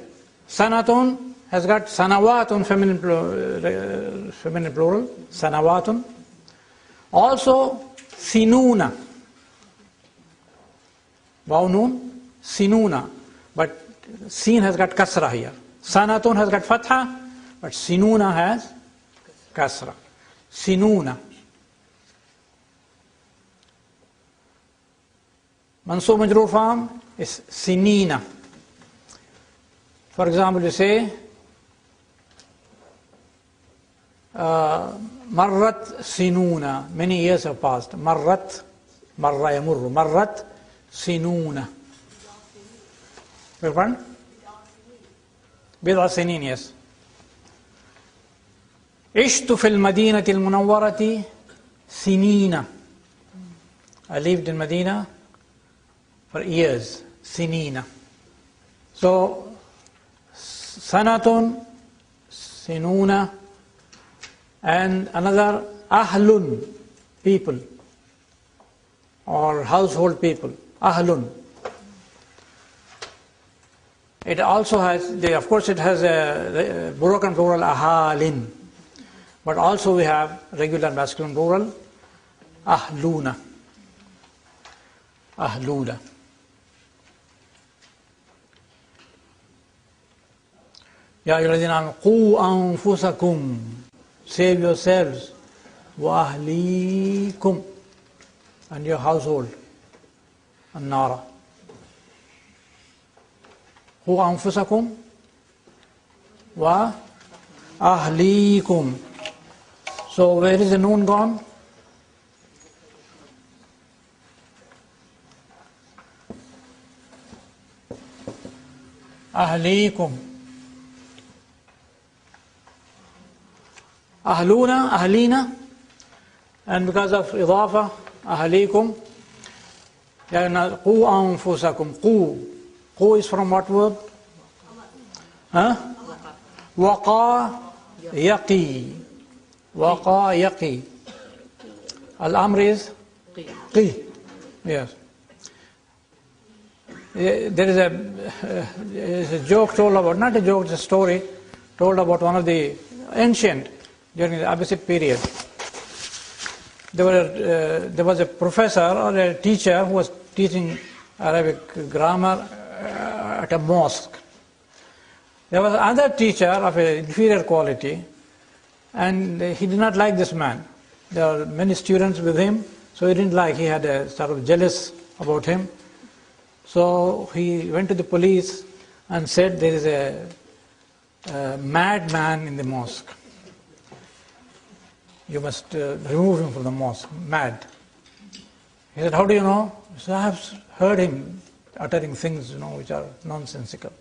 Sanatun has got sanawatun, feminine plural, sanawatun. Also sinuna, waw noon, sinuna, but sin has got kasra here. Sanatun has got fatha, but sinuna has kasra. Sinuna. Mansoob majroor form is sinina. For example, you say marrat sinuna. Many years have passed. Marrat, marra yamurru. Marrat sinuna. Beg your pardon? بضع سنين, yes. عشت في المدينة المنورة سنين. I lived in Medina for years. سنين. So, sanatun, sinuna, and another ahlun, people, or household people, ahlun. It also has, of course it has a broken plural, ahalin, but also we have regular masculine plural, ahluna, ahluna. Ya ayyuhalladhina amanu qu anfusakum, save yourselves, wa ahlikum, and your household, an-nara. Qu anfusakum wa ahlikum. So where is the noon gone? Ahlikum. Ahluna, ahlina, and because of idafa, ahlikum, qu anfusakum, qu is from what verb? Waqa yaqi. Waqa yaqi. Al-amr is qi. Yes. There is a joke told about, not a joke, it's a story told about one of the ancient, during the Abbasid period. There was a professor or a teacher who was teaching Arabic grammar at a mosque. There was another teacher of an inferior quality, and he did not like this man. There were many students with him, so he didn't like, he had a sort of jealous about him. So he went to the police and said there is a madman in the mosque. You must remove him from the mosque, mad. He said, how do you know? He said, I have heard him uttering things, which are nonsensical.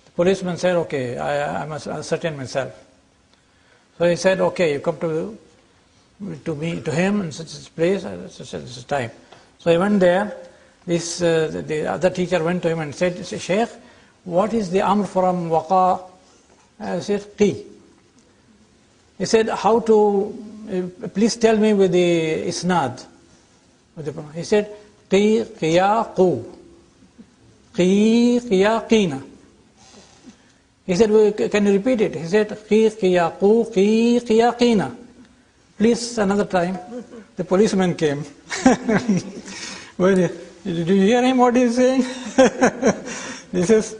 The policeman said, okay, I must ascertain myself. So he said, okay, you come to him in such a place at such a time. So he went there. The other teacher went to him and said, Sheikh, what is the amr from waqa? I said, qi. He said, how to, please tell me with the isnad. He said, qi, qiya, qu. Qi, qiya, qina. He said, can you repeat it? He said, qi, qiya, qu, qi, qiya, qina. Please, another time. The policeman came. Well, did you hear him what he's saying? This is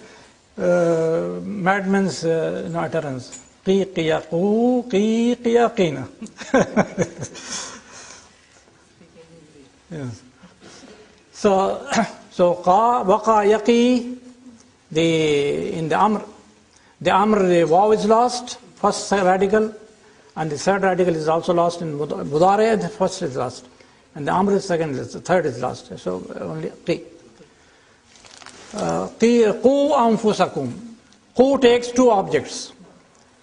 madman's utterance. Qi, qiya, qu, qi, qiya, qina. Yes. So qa, waqa, yaqi, in the amr, the waw is lost, first radical, and the third radical is also lost in mudari, the first is lost. And the amr is second, the third is lost. So only qi. Qu anfusakum. Qu takes two objects.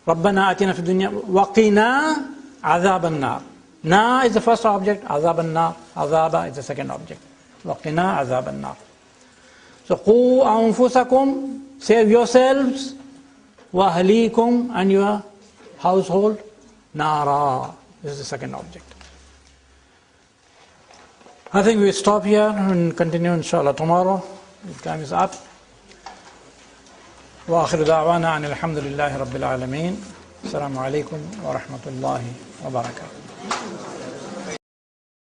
Rabbana atina fi dunya wa qina adhaban nar. Na is the first object, adhaban nar. Adhaba is the second object. Wa qina adhaban nar. So qu anfusakum, save yourselves, wa ahlikum, and your household, nara. This is the second object. I think we stop here and continue inshallah tomorrow. The time is up. وآخر دعوانا أن الحمد لله رب العالمين. السلام عليكم ورحمة الله وبركاته.